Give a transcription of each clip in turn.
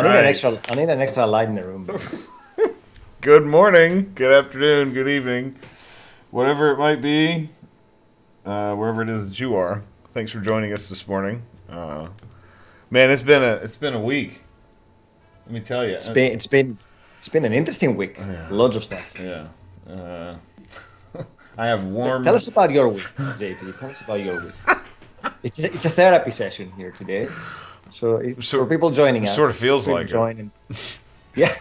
right. I need an extra light in the room. Good morning, good afternoon, good evening, whatever it might be, wherever it is that you are. Thanks for joining us this morning. Man, it's been a week. Let me tell you. It's been an interesting week. Yeah, Lots of stuff. yeah. Uh, I have Tell warm. us about your week, JP. Tell us about your week. It's a therapy session here today. So for So, people joining it us, sort of feel feels free to like it. join. And yeah,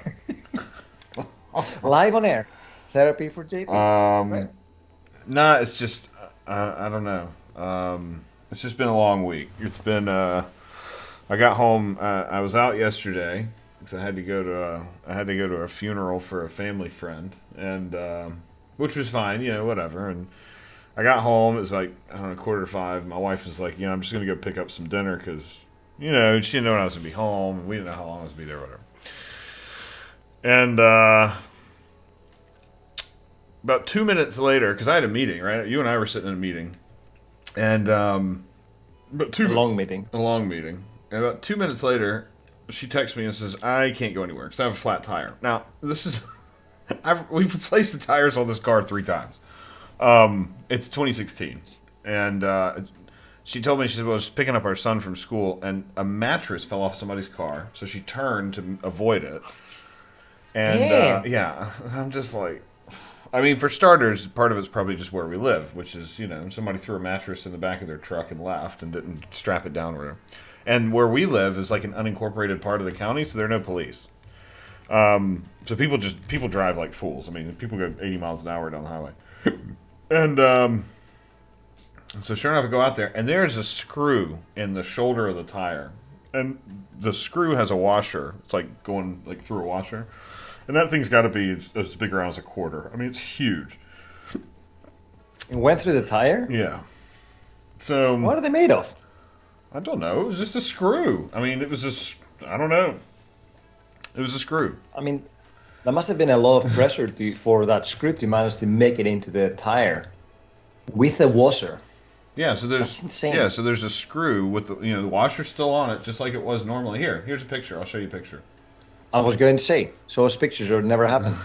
live on air, therapy for JP. Right. Um, nah, it's just I don't know. It's just been a long week. It's been. I got home. I was out yesterday because I had to go to a funeral for a family friend, and which was fine, whatever. And I got home. It was like I don't know, 4:45. My wife was like, I'm just gonna go pick up some dinner because she didn't know when I was gonna be home, and we didn't know how long I was gonna be there, whatever. And about 2 minutes later, because I had a meeting, right? You and I were sitting in a meeting, and but A long meeting. a long meeting. And about 2 minutes later, she texts me and says, "I can't go anywhere because I have a flat tire." Now, this is we've replaced the tires on this car 3 times. It's 2016, and she told me she said, "Well, I was picking up our son from school, and a mattress fell off somebody's car, so she turned to avoid it." And Damn. yeah, I'm just like, I mean, for starters, part of it's probably just where we live, which is, somebody threw a mattress in the back of their truck and left and didn't strap it down or whatever. And where we live is like an unincorporated part of the county, so there are no police. So people drive like fools. I mean, people go 80 miles an hour down the highway. And so sure enough, I go out there, and there's a screw in the shoulder of the tire. And the screw has a washer. It's like going like through a washer. And that thing's got to be as big around as a quarter. I mean, it's huge. It went through the tire. Yeah. So What are they made of? I don't know. It was just a screw. I mean, it was just I don't know. It was a screw. I mean, there must have been a lot of pressure for that screw to manage to make it into the tire with a washer. Yeah. So That's there's insane. there's a screw with the washer's still on it, just like it was normally. Here's a picture. I'll show you a picture. I was going to say, show us pictures or it never happened.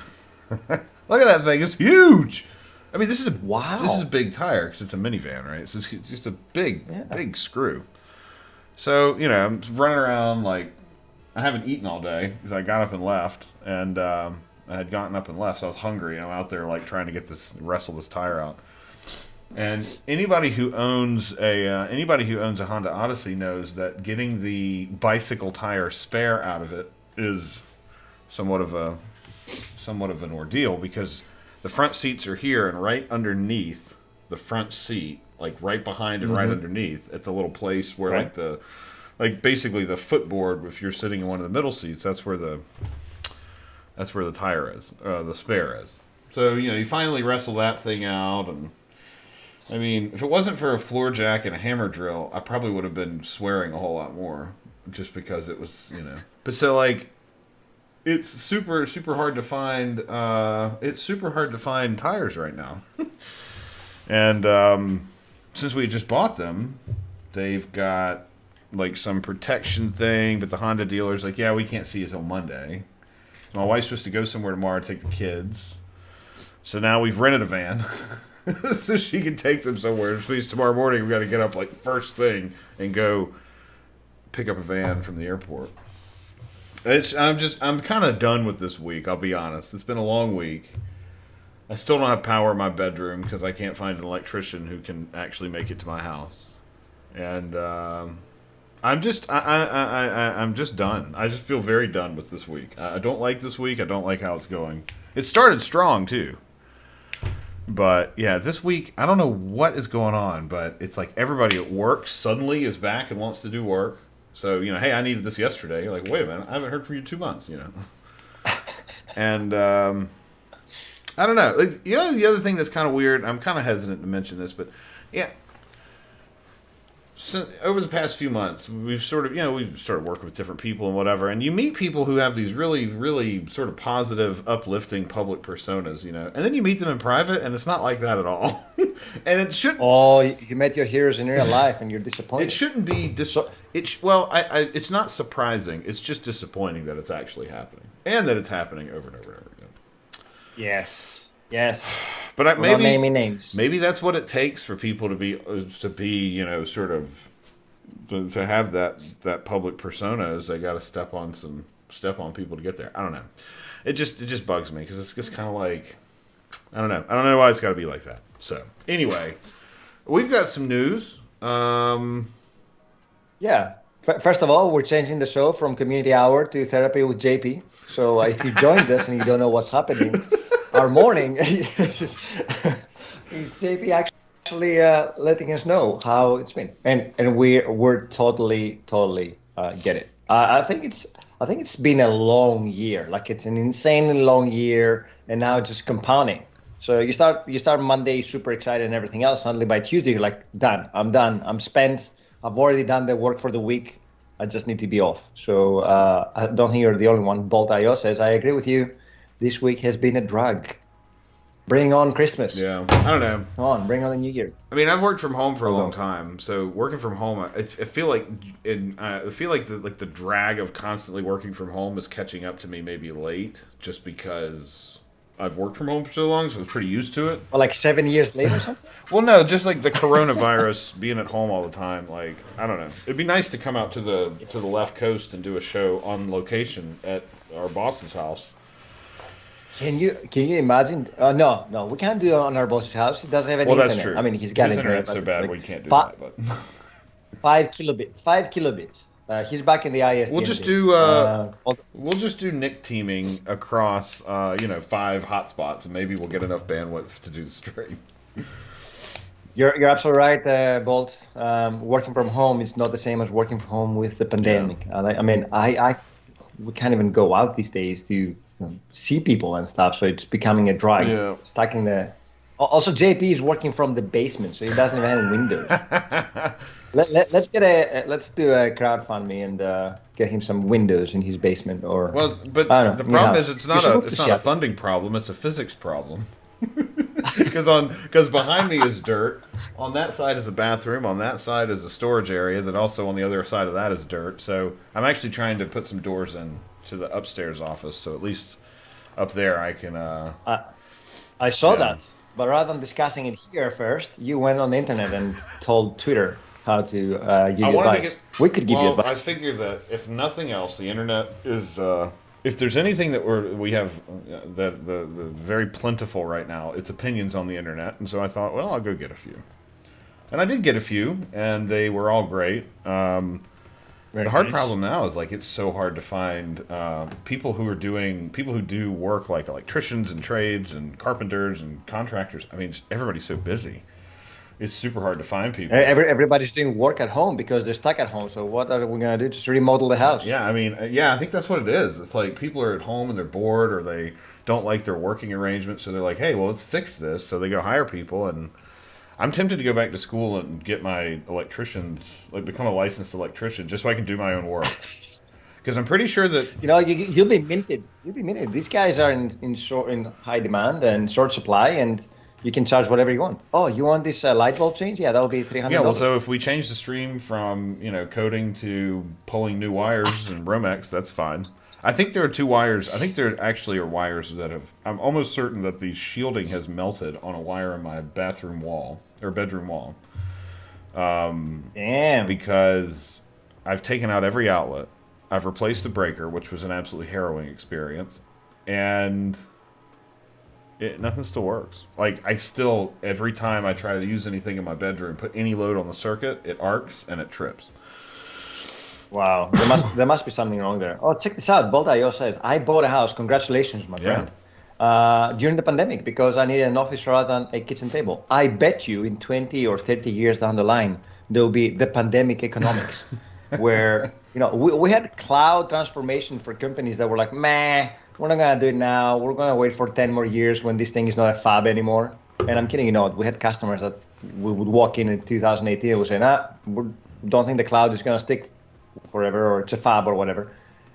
Look at that thing. It's huge. I mean, this is a Wow. big tire because it's a minivan, right? So it's just a big Yeah. big screw. So I'm running around like I haven't eaten all day because I got up and left, and I had gotten up and left. So I was hungry, and I'm out there like trying to wrestle this tire out. And anybody who owns a Honda Odyssey knows that getting the bicycle tire spare out of it is somewhat of an ordeal because the front seats are here, and right underneath the front seat, like right behind and right Hmm. underneath at the little place where Right. like basically the footboard, if you're sitting in one of the middle seats, that's where the tire is, the spare is. So you finally wrestle that thing out, and I mean, if it wasn't for a floor jack and a hammer drill, I probably would have been swearing a whole lot more, just because it was. But so like, it's super hard to find. It's super hard to find tires right now, and since we just bought them, they've got like some protection thing, but the Honda dealer's like, yeah, we can't see you till Monday. My wife's supposed to go somewhere tomorrow to take the kids. So now we've rented a van so she can take them somewhere. Which means tomorrow morning we got to get up like first thing and go pick up a van from the airport. I'm kind of done with this week. I'll be honest. It's been a long week. I still don't have power in my bedroom because I can't find an electrician who can actually make it to my house. And I'm just done. I just feel very done with this week. I don't like this week. I don't like how it's going. It started strong too. But yeah, this week I don't know what is going on, but it's like everybody at work suddenly is back and wants to do work. So hey, I needed this yesterday. You're like, wait a minute, I haven't heard from you in 2 months. And I don't know. Like, the other thing that's kind of weird. I'm kind of hesitant to mention this, but yeah. So over the past few months, we've sort of, we've started working with different people and whatever, and you meet people who have these really, really sort of positive, uplifting public personas, and then you meet them in private, and it's not like that at all. And it shouldn't. Oh, you met your heroes in real life, and you're disappointed. It shouldn't be. It's not surprising. It's just disappointing that it's actually happening, and that it's happening over and over and over again. Yes. But We're not naming names. Maybe that's what it takes for people to be sort of to have that public persona. Is they got to step on people to get there. I don't know. It just bugs me because it's just kind of like I don't know why it's got to be like that. So anyway, we've got some news. Yeah. First of all, we're changing the show from Community Hour to Therapy with JP. So if you joined us and you don't know what's happening, our morning is JP actually letting us know how it's been, and we're totally get it. I think it's been a long year, like it's an insanely long year, and now it's just compounding. So you start Monday super excited and everything else. Suddenly by Tuesday you're like, done. I'm spent. I've already done the work for the week. I just need to be off. So I don't think you're the only one. Bolt.io says, I agree with you. This week has been a drag. Bring on Christmas. Yeah, I don't know. Come on, bring on the New Year. I mean, I've worked from home for a long time, so working from home, I feel like the drag of constantly working from home is catching up to me maybe late, just because I've worked from home for so long, so I was pretty used to it. Well, like 7 years later or something? Well, no, just like the coronavirus, being at home all the time. Like, I don't know. It'd be nice to come out to the left coast and do a show on location at our boss's house. Can you imagine? No, we can't do it on our boss's house. He doesn't have any internet. That's true. I mean, he's got his internet. internet's so bad like we can't do that. But 5 kilobits. He's back in the ISDN. We'll just do Nick teaming across 5 hotspots, and maybe we'll get enough bandwidth to do the stream. You're absolutely right, Bolt. Working from home is not the same as working from home with the pandemic. Yeah. We can't even go out these days to see people and stuff, so it's becoming a drag. Yeah. Stacking the. Also, JP is working from the basement, so he doesn't even have windows. Let's do a crowdfunding and get him some windows in his basement, or but the problem is it's not a funding problem; it's a physics problem. Because behind me is dirt. On that side is a bathroom. On that side is a storage area. That also on the other side of that is dirt. So I'm actually trying to put some doors in to the upstairs office. So at least up there I can. I saw that, but rather than discussing it here first, you went on the internet and told Twitter how to give you advice. We could give you advice. I figure that if nothing else, the internet is. If there's anything that we have that the very plentiful right now, it's opinions on the internet, and so I thought, well, I'll go get a few, and I did get a few, and they were all great. The hard problem now is like it's so hard to find people who do work like electricians and trades and carpenters and contractors. I mean, everybody's so busy. It's super hard to find people. Everybody's doing work at home because they're stuck at home. So what are we going to do? Just remodel the house? Yeah, I mean, I think that's what it is. It's like people are at home and they're bored, or they don't like their working arrangement. So they're like, hey, well, let's fix this. So they go hire people. And I'm tempted to go back to school and get my become a licensed electrician just so I can do my own work. Because I'm pretty sure that... You'll be minted. These guys are in high demand and short supply, and... You can charge whatever you want. Oh, you want this light bulb change? Yeah, that'll be $300. Yeah, well, so if we change the stream from coding to pulling new wires and Romex, that's fine. I think there are 2 wires. I think there actually are wires that have. I'm almost certain that the shielding has melted on a wire in my bathroom wall or bedroom wall. Damn. Because I've taken out every outlet. I've replaced the breaker, which was an absolutely harrowing experience, and. Nothing still works. Like, every time I try to use anything in my bedroom, put any load on the circuit, it arcs and it trips. Wow. There must be something wrong there. Oh, check this out. Bolt.io says, I bought a house. Congratulations, my friend. During the pandemic, because I needed an office rather than a kitchen table. I bet you in 20 or 30 years down the line, there will be the pandemic economics, where, we had cloud transformation for companies that were like, meh, we're not going to do it now. We're going to wait for 10 more years when this thing is not a fab anymore. And I'm kidding you not. We had customers that we would walk in 2018 and would say, don't think the cloud is going to stick forever, or it's a fab or whatever.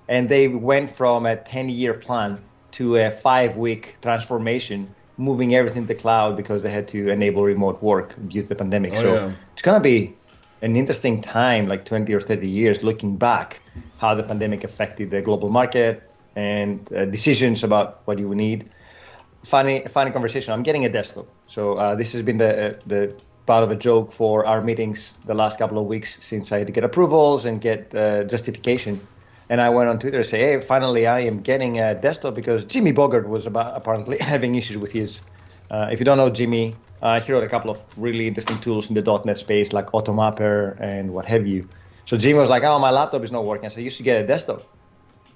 And they went from a 10-year plan to a 5-week transformation, moving everything to the cloud because they had to enable remote work due to the pandemic. Oh, so yeah. it's going to be an interesting time, like 20 or 30 years, looking back how the pandemic affected the global market and decisions about what you would need. Funny conversation. I'm getting a desktop. So this has been the part of a joke for our meetings the last couple of weeks, since I had to get approvals and get justification. And I went on Twitter and say, hey, finally I am getting a desktop, because Jimmy Bogart was apparently having issues with his. If you don't know Jimmy, he wrote a couple of really interesting tools in the .NET space, like Automapper and what have you. So Jimmy was like, oh, my laptop is not working. So you should get a desktop.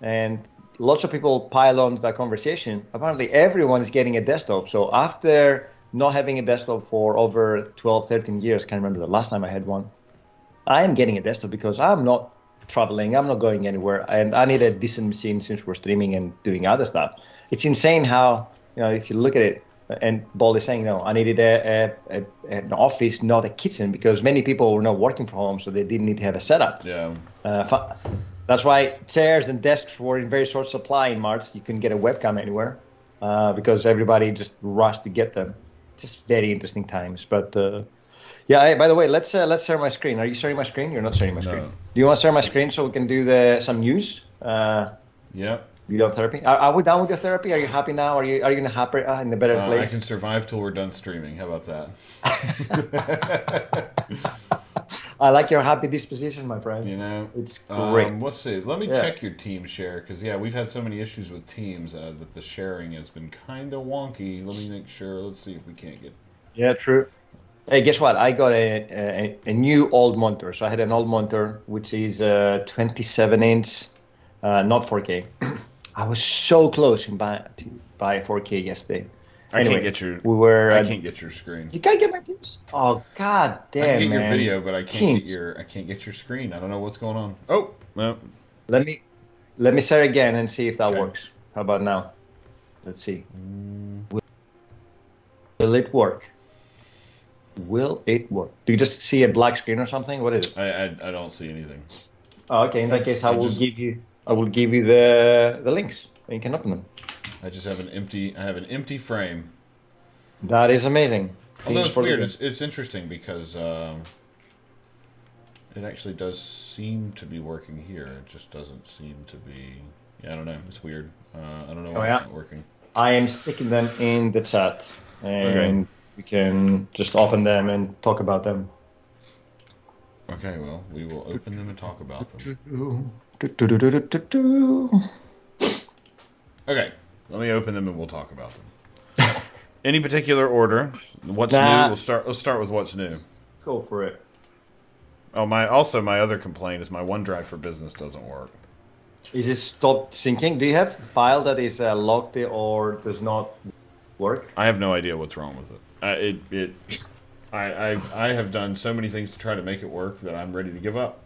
And lots of people pile on to that conversation. Apparently everyone is getting a desktop. So after not having a desktop for over 12, 13 years, can't remember the last time I had one, I am getting a desktop because I'm not traveling, I'm not going anywhere, and I need a decent machine since we're streaming and doing other stuff. It's insane how, if you look at it, and Ball is saying, no, I needed an office, not a kitchen, because many people were not working from home, so they didn't need to have a setup. Yeah. That's why chairs and desks were in very short supply in March. You couldn't get a webcam anywhere because everybody just rushed to get them. Just very interesting times. But yeah, by the way, let's share my screen. Are you sharing my screen? You're not sharing my screen. Do you want to share my screen so we can do some news? Yeah. You done therapy? Are we done with your therapy? Are you happy now? Are you gonna happy in a better place? I can survive till we're done streaming. How about that? I like your happy disposition, my friend. It's great. Let's see. Let me check your team share, because we've had so many issues with Teams that the sharing has been kind of wonky. Let me make sure. Let's see if we can't get. Yeah, true. Hey, guess what? I got a new old monitor. So I had an old monitor, which is 27-inch, not 4K. I was so close to buy 4K yesterday. Anyway, I can't get your screen. You can't get my Teams? Oh, god damn, I can get man. your video, but I can't get your screen. I don't know what's going on. Oh, no. Let me share again and see if that works. How about now? Let's see. Will it work? Will it work? Do you just see a black screen or something? What is it? I don't see anything. Oh, okay. In that case, I will give you the links, and you can open them. I just have an empty frame. That is amazing. Although it's weird, it's interesting because it actually does seem to be working here. It just doesn't seem to be. I don't know. It's weird. I don't know why it's not working. I am sticking them in the chat, and we can just open them and talk about them. Okay, well, we will open them and talk about them. Okay, let me open them and we'll talk about them. Any particular order? What's new? Let's start with what's new. Go for it. Oh, my other complaint is my OneDrive for Business doesn't work. Is it stopped syncing? Do you have a file that is locked or does not work? I have no idea what's wrong with it. I have done so many things to try to make it work that I'm ready to give up.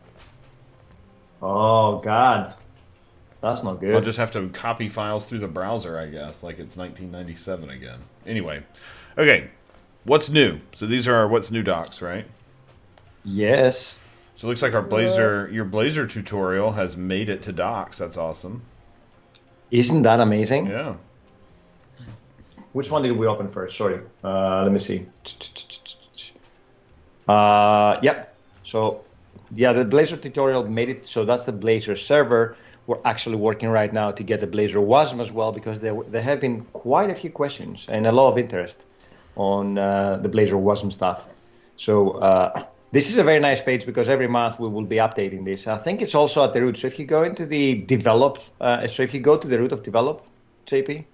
Oh God, that's not good. I'll just have to copy files through the browser, I guess, like it's 1997 again. Anyway, okay, what's new? So these are our what's new docs, right? Yes. So it looks like your Blazor tutorial has made it to docs. That's awesome. Isn't that amazing? Yeah. Which one did we open first? Sorry. Let me see. Yep. So, yeah, the Blazor tutorial made it. So that's the Blazor server. We're actually working right now to get the Blazor WASM as well, because there have been quite a few questions and a lot of interest on the Blazor WASM stuff. So this is a very nice page because every month we will be updating this. I think it's also at the root. So if you go into the develop, if you go to the root of develop, JP,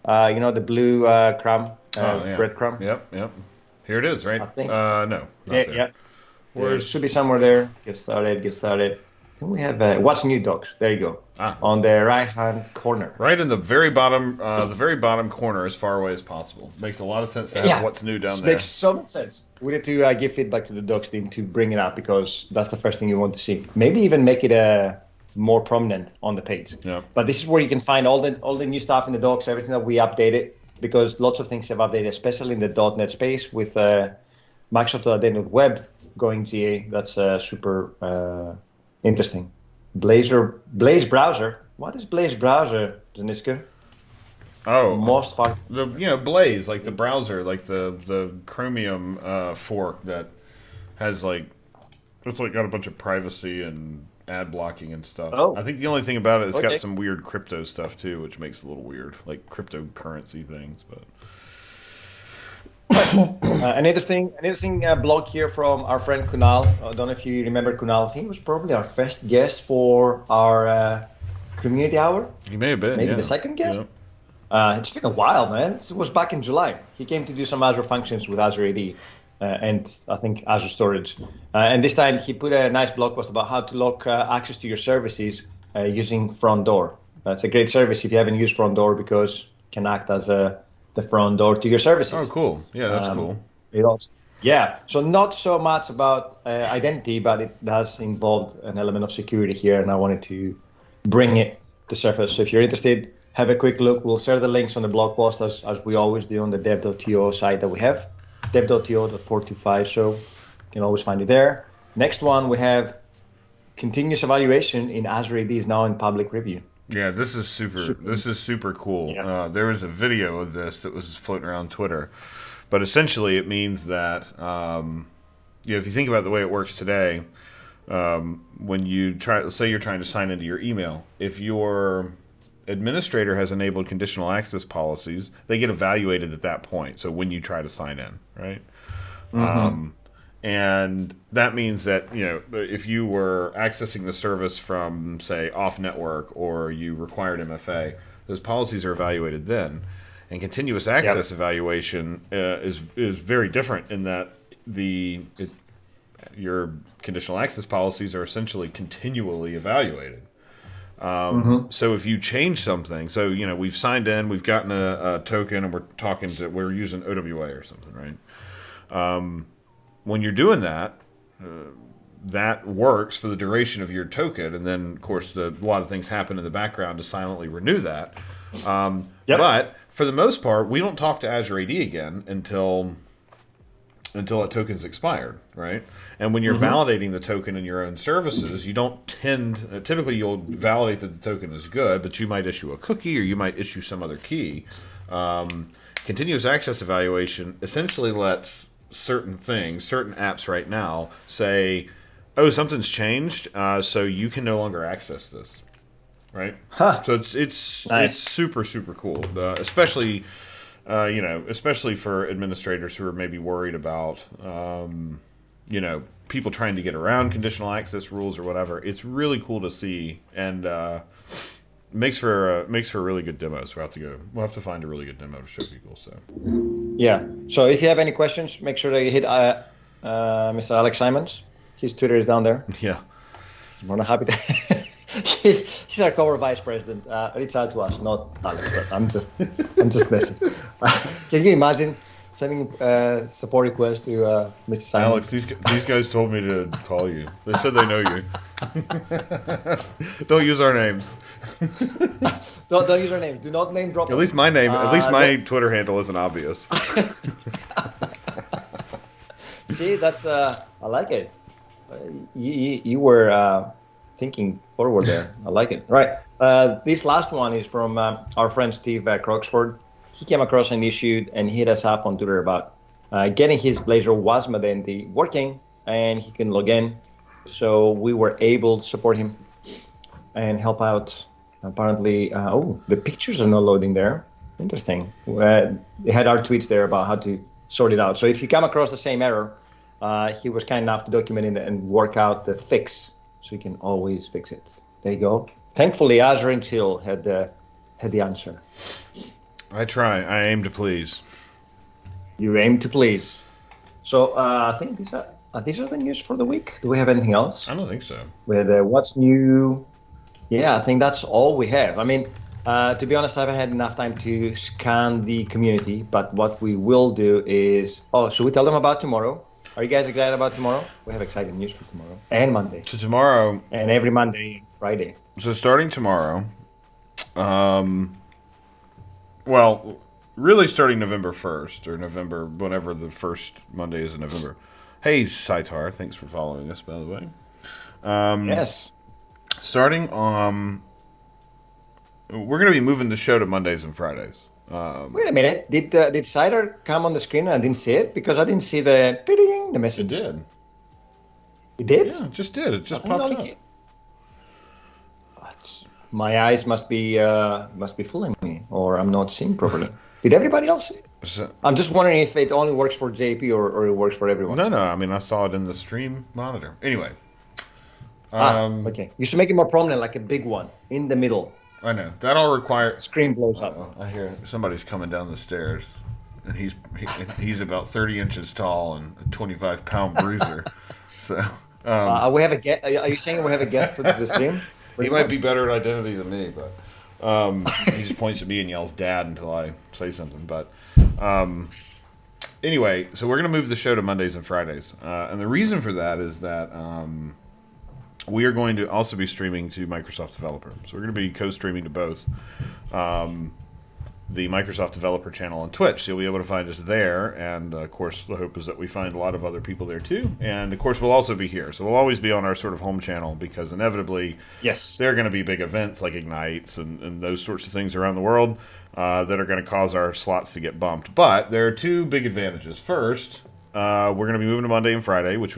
the blue crumb, breadcrumb. Yep. Here it is, right? I think. No, not there. Yeah. There should be somewhere there. Get started. Then we have what's new docs. There you go. On the right-hand corner. Right in the very bottom corner, as far away as possible. Makes a lot of sense to have what's new down there. Makes so much sense. We need to give feedback to the docs team to bring it up, because that's the first thing you want to see. Maybe even make it more prominent on the page. Yeah. But this is where you can find all the new stuff in the docs, everything that we updated, because lots of things have updated, especially in the .NET space with Microsoft.NET Web. going GA. That's super interesting. Blaze browser. What is Blaze browser, Deniska? Oh, Most fun. Blaze, like the browser, like the Chromium fork that has like it's like got a bunch of privacy and ad blocking and stuff. I Oh, think the only thing about it, it's got okay. some weird crypto stuff too, which makes it a little weird, like cryptocurrency things. But Right. An interesting blog here from our friend Kunal. I don't know if you remember Kunal. I think he was probably our first guest for our community hour, he may have been, maybe the yeah, second guest. yeah. It's been a while, man. It was back in July. He came to do some Azure Functions with Azure AD and I think Azure Storage. And this time he put a nice blog post about how to lock access to your services using Front Door. It's a great service if you haven't used Front Door because it can act as the front door to your Oh, services. cool. Yeah, that's Um, cool. it also, yeah, so not so much about identity, but it does involve an element of security here, and I wanted to bring it to surface. So if you're interested, have a quick look. We'll share the links on the blog post as we always do on the dev.to site that we have, dev.to.425. So you can always find it there. Next one, we have continuous evaluation in Azure AD is now in public review. Yeah, this is super. Super. This is super cool. Yeah. There was a video of this that was floating around Twitter, but essentially it means that if you think about the way it works today, when you try, let's say you're trying to sign into your email, if your administrator has enabled conditional access policies, they get evaluated at that point. So when you try to sign in, right? Mm-hmm. And that means that if you were accessing the service from say off network or you required MFA, those policies are evaluated then. And continuous access Yep. evaluation is very different in that your conditional access policies are essentially continually evaluated. Mm-hmm. So if you change something, so we've signed in, we've gotten a token, and we're using OWA or something, right? When you're doing that, that works for the duration of your token, and then of course a lot of things happen in the background to silently renew that. Yep. But for the most part, we don't talk to Azure AD again until that token's expired, right? And when you're Mm-hmm. validating the token in your own services, you don't typically you'll validate that the token is good, but you might issue a cookie or you might issue some other key. Continuous access evaluation essentially lets certain apps right now say, oh, something's changed, so you can no longer access this, right? Huh. So it's Nice. super super cool, especially for administrators who are maybe worried about, people trying to get around conditional access rules or whatever. It's really cool to see, and makes for a really good demo. So we'll have to find a really good demo to show people. So Yeah. So if you have any questions, make sure that you hit Mr. Alex Simons. His Twitter is down there. yeah, I'm more than happy to. he's our cover vice president. Reach out to us, not Alex. But I'm just messing. Can you imagine sending support request to Mr. Simons? Alex, these guys told me to call you. They said they know you. Don't use our names. Don't use our name. Do not name drop. At least my name. At least Uh, my Twitter handle isn't obvious. See, that's I like it. You were thinking forward there. I like it. Right. This last one is from our friend Steve Croxford. He came across an issue and hit us up on Twitter about getting his Blazor WASM identity working, and he can log in. So we were able to support him and help out. Apparently, the pictures are not loading there. Interesting. They had our tweets there about how to sort it out. So if you come across the same error, he was kind enough to document it and work out the fix, so you can always fix it. There you go. Thankfully, Azure and Chill had the answer. I try. I aim to please. You aim to please. So I think these are the news for the week. Do we have anything else? I don't think so. With what's new? Yeah, I think that's all we have. I mean, to be honest, I haven't had enough time to scan the community, but what we will do is... Oh, should we tell them about tomorrow? Are you guys excited about tomorrow? We have exciting news for tomorrow and Monday. So tomorrow, And every Monday, Friday. so starting tomorrow, well, really starting November 1st or November, whenever the first Monday is in November, Hey, Saitar, thanks for following us, by the way. Yes. Starting we're going to be moving the show to Mondays and Fridays. Wait a minute. Did Cider come on the screen and I didn't see it? Because I didn't see the ding, the It message. did. It did? Yeah, it just did. It I just think it popped only up. came. My eyes must be fooling me, or I'm not seeing properly. Did everybody else see it? So, I'm just wondering if it only works for JP or it works for everyone. no, I mean, I saw it in the stream monitor. Anyway, Okay. You should make it more prominent, like a big one in the middle. I know. That all requires... Screen blows up. I hear somebody's coming down the stairs. And he's about 30 inches tall and a 25-pound bruiser. So We have a guest. Are you saying we have a guest for the stream? he might be better at identity than me, but he just points at me and yells "Dad" until I say something. But anyway, so we're going to move the show to Mondays and Fridays, and the reason for that is that we are going to also be streaming to Microsoft Developer. So we're going to be co-streaming to both. The Microsoft Developer channel on Twitch. So you'll be able to find us there. And, of course, the hope is that we find a lot of other people there, too. And, of course, we'll also be here. So we'll always be on our sort of home channel because inevitably Yes. there are going to be big events like Ignites and those sorts of things around the world that are going to cause our slots to get bumped. But there are two big advantages. First, we're going to be moving to Monday and Friday, which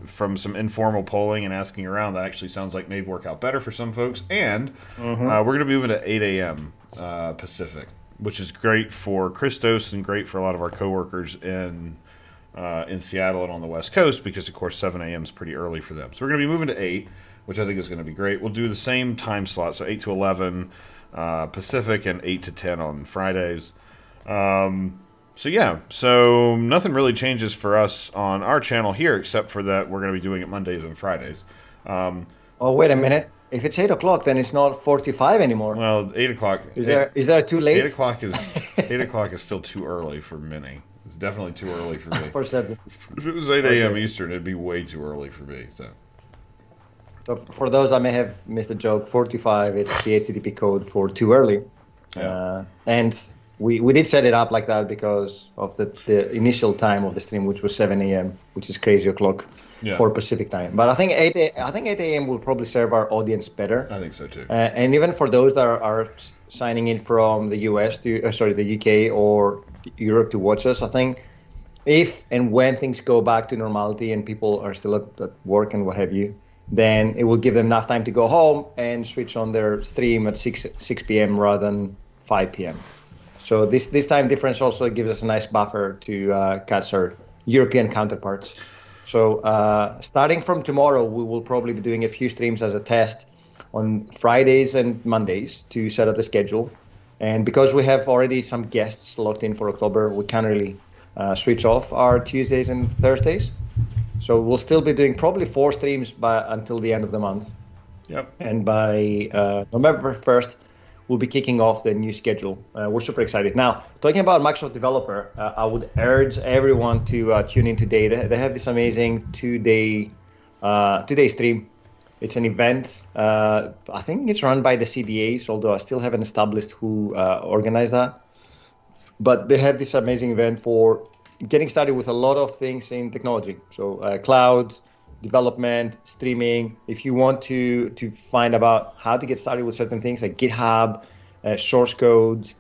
from some informal polling and asking around, that actually sounds like may work out better for some folks. And we're going to be moving to 8 a.m. Pacific, which is great for Christos and great for a lot of our coworkers in Seattle and on the West Coast because, of course, 7 a.m. is pretty early for them. So we're going to be moving to 8, which I think is going to be great. We'll do the same time slot, so 8 to 11 Pacific and 8 to 10 on Fridays. So nothing really changes for us on our channel here except for that we're going to be doing it Mondays and Fridays. Oh, wait a minute. If it's 8 o'clock, then it's not 45 anymore. Well, 8 o'clock. Is there too late? 8 o'clock is still too early for many. It's definitely too early for me. For 7. If it was 8 a.m. Eastern, it'd be way too early for me. So for those that may have missed the joke, 45, it's the HTTP code for too early. Yeah. And we did set it up like that because of the initial time of the stream, which was 7 a.m., which is crazy o'clock for Pacific time. But I think 8 a.m. will probably serve our audience better. I think so too. And even for those that are signing in from the US the UK or Europe to watch us, I think if and when things go back to normality and people are still at work and what have you, then it will give them enough time to go home and switch on their stream at 6 p.m. rather than 5 p.m. So this time difference also gives us a nice buffer to catch our European counterparts. So starting from tomorrow, we will probably be doing a few streams as a test on Fridays and Mondays to set up the schedule. And because we have already some guests locked in for October, we can't really switch off our Tuesdays and Thursdays. So we'll still be doing probably 4 streams until the end of the month. Yep. And by November 1st, we'll be kicking off the new schedule. We're super excited. Now, talking about Microsoft Developer, I would urge everyone to tune in today. They have this amazing two-day stream. It's an event. I think it's run by the CDAs, although I still haven't established who organized that. But they have this amazing event for getting started with a lot of things in technology. So cloud, development, streaming. If you want to find about how to get started with certain things like GitHub, source code,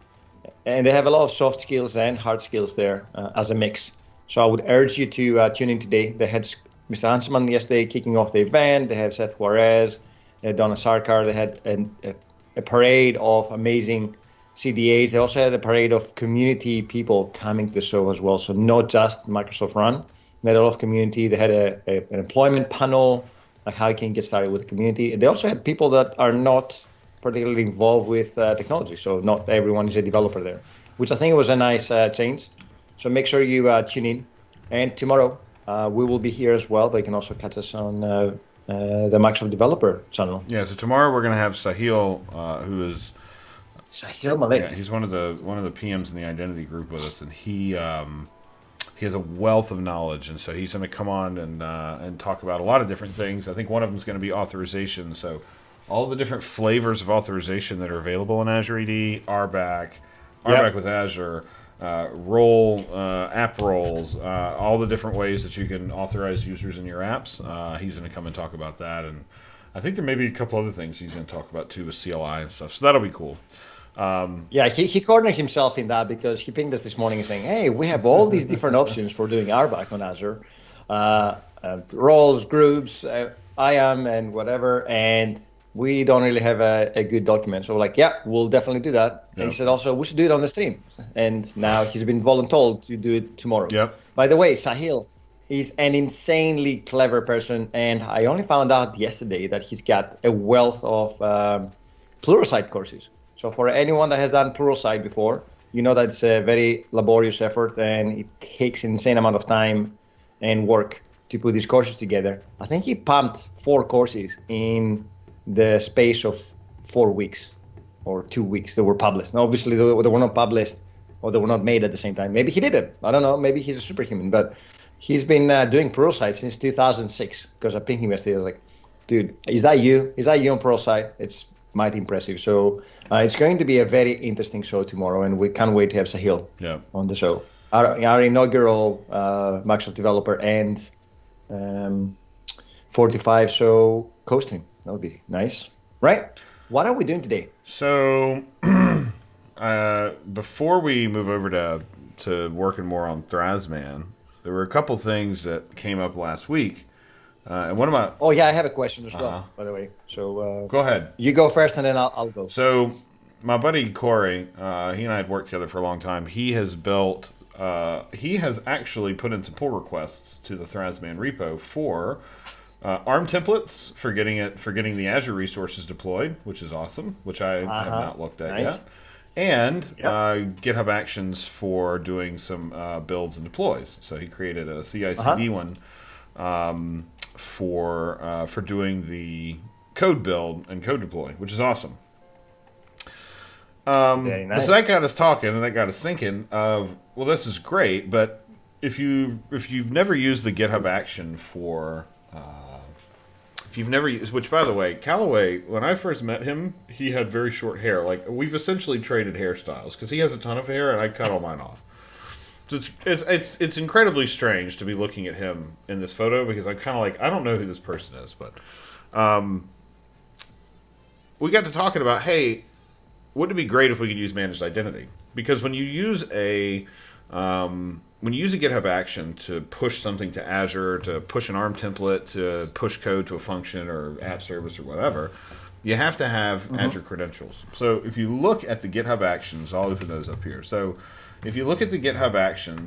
and they have a lot of soft skills and hard skills there as a mix. So I would urge you to tune in today. They had Mr. Thrazman yesterday kicking off the event. They have Seth Juarez, Donna Sarkar. They had a parade of amazing CDAs. They also had a parade of community people coming to the show as well. So not just Microsoft Run. They had a lot of community. They had an employment panel, like how you can get started with the community. They also had people that are not particularly involved with technology. So not everyone is a developer there, which I think was a nice change. So make sure you tune in. And tomorrow we will be here as well. But you can also catch us on the Microsoft Developer channel. Yeah. So tomorrow we're going to have Sahil, who is Sahil Malik. Yeah, he's one of the PMs in the identity group with us, and he has a wealth of knowledge, and so he's going to come on and talk about a lot of different things. I think one of them is going to be authorization. So all the different flavors of authorization that are available in Azure AD are back with Azure. role, app roles, all the different ways that you can authorize users in your apps. He's going to come and talk about that, and I think there may be a couple other things he's going to talk about too with CLI and stuff. So that'll be cool. Yeah, he cornered himself in that because he pinged us this morning saying, "Hey, we have all these different options for doing RBAC on Azure, roles, groups, IAM, and whatever, and we don't really have a good document." So we're like, yeah, we'll definitely do that. And he said also, we should do it on the stream. And now he's been voluntold to do it tomorrow. Yep. By the way, Sahil is an insanely clever person. And I only found out yesterday that he's got a wealth of Pluralsight courses. So for anyone that has done Pluralsight before, you know that it's a very laborious effort and it takes an insane amount of time and work to put these courses together. I think he pumped 4 courses in the space of 4 weeks or 2 weeks that were published. Now, obviously, they were not published or they were not made at the same time. Maybe he didn't. I don't know. Maybe he's a superhuman. But he's been doing Pluralsight since 2006 because I pinged him yesterday. I was like, dude, is that you? Is that you on Pluralsight? It's mighty impressive. So it's going to be a very interesting show tomorrow, and we can't wait to have Sahil on the show. Our inaugural Microsoft developer and 45 show co-stream. That would be nice. Right? What are we doing today? So before we move over to working more on Thrazman, there were a couple things that came up last week. And one of my... Oh, yeah, I have a question as well, by the way. So go ahead. You go first, and then I'll go. So my buddy Corey, he and I had worked together for a long time. He has built... he has actually put in some pull requests to the Thrazman repo for ARM templates for getting the Azure resources deployed, which is awesome, which I have not looked at yet. And GitHub Actions for doing some builds and deploys. So he created a CI/CD one for doing the code build and code deploy, which is awesome. Very nice. So that got us talking, and that got us thinking of, well, this is great, but if you've never used the GitHub action for if you've never used, which by the way, Callaway, when I first met him, he had very short hair. Like, we've essentially traded hairstyles because he has a ton of hair and I cut all mine off. So it's incredibly strange to be looking at him in this photo because I'm kind of like, I don't know who this person is, but we got to talking about, hey, wouldn't it be great if we could use managed identity? Because when you use a GitHub action to push something to Azure, to push an ARM template, to push code to a function or app service or whatever, you have to have Azure credentials. So if you look at the GitHub actions, I'll open those up here. So if you look at the GitHub action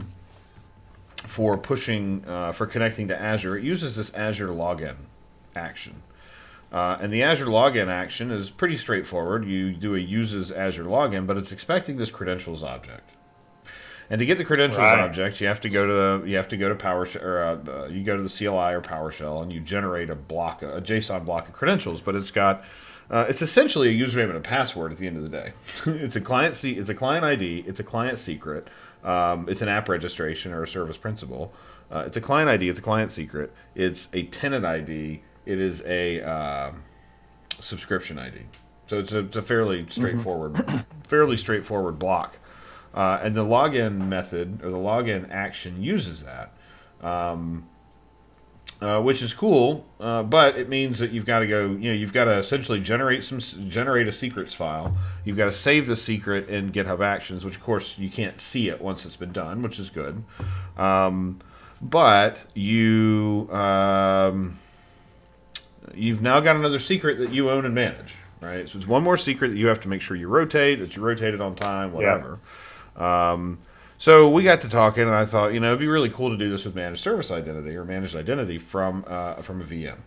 for pushing, for connecting to Azure, it uses this Azure login action. And the Azure login action is pretty straightforward. You do a uses Azure login, but it's expecting this credentials object. And to get the credentials object, you have to go to PowerShell, or you go to the CLI or PowerShell, and you generate a JSON block of credentials. But it's got it's essentially a username and a password at the end of the day. It's a client it's a client ID. It's a client secret. It's an app registration or a service principal. It's a client ID. It's a client secret. It's a tenant ID. It is a subscription ID. So it's a fairly straightforward, block. And the login method or the login action uses that, which is cool. But it means that you've got to go. You've got to essentially generate a secrets file. You've got to save the secret in GitHub Actions, which of course you can't see it once it's been done, which is good. But you've now got another secret that you own and manage, right? So it's one more secret that you have to make sure you rotate, that you rotate it on time, whatever. So we got to talking, and I thought, it'd be really cool to do this with managed service identity or managed identity from a VM.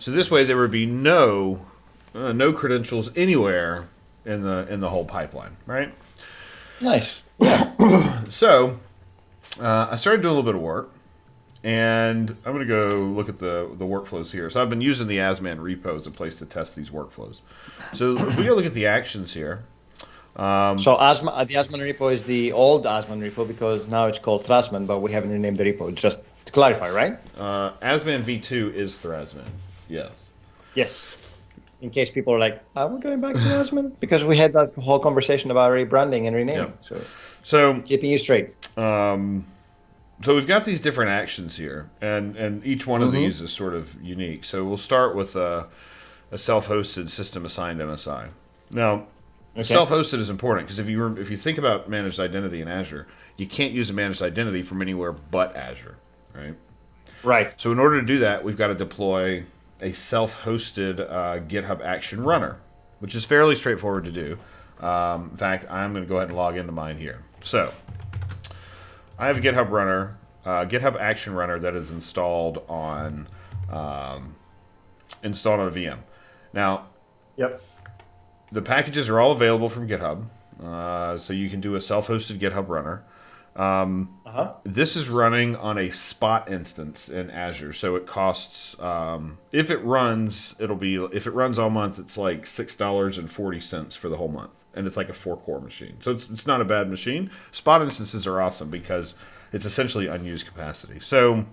So this way, there would be no credentials anywhere in the whole pipeline, right? Nice. Yeah. So I started doing a little bit of work. And I'm going to go look at the workflows here. So I've been using the Azman repo as a place to test these workflows. So if we go look at the actions here. So the Azman repo is the old Azman repo because now it's called Thrazman, but we haven't renamed the repo. Just to clarify, right? Azman v2 is Thrazman. Yes. Yes. in case people are like, are we going back to Thrazman? Because we had that whole conversation about rebranding and Yeah. renaming. So So keeping you straight. so we've got these different actions here, and each one of Mm-hmm. these is sort of unique. So we'll start with a self-hosted system assigned MSI. Now, Okay. self-hosted is important because if you think about managed identity in Azure, you can't use a managed identity from anywhere but Azure, right? Right. So in order to do that, we've got to deploy a self-hosted GitHub Action Runner, which is fairly straightforward to do. In fact, I'm going to go ahead and log into mine here. So I have a GitHub runner, GitHub Action Runner that is installed on a VM. Now, Yep. the packages are all available from GitHub, so you can do a self-hosted GitHub runner. Uh-huh. This is running on a spot instance in Azure, so it costs. If it runs, if it runs all month, it's like $6.40 for the whole month, and it's like a 4-core machine, so it's not a bad machine. Spot instances are awesome because it's essentially unused capacity. So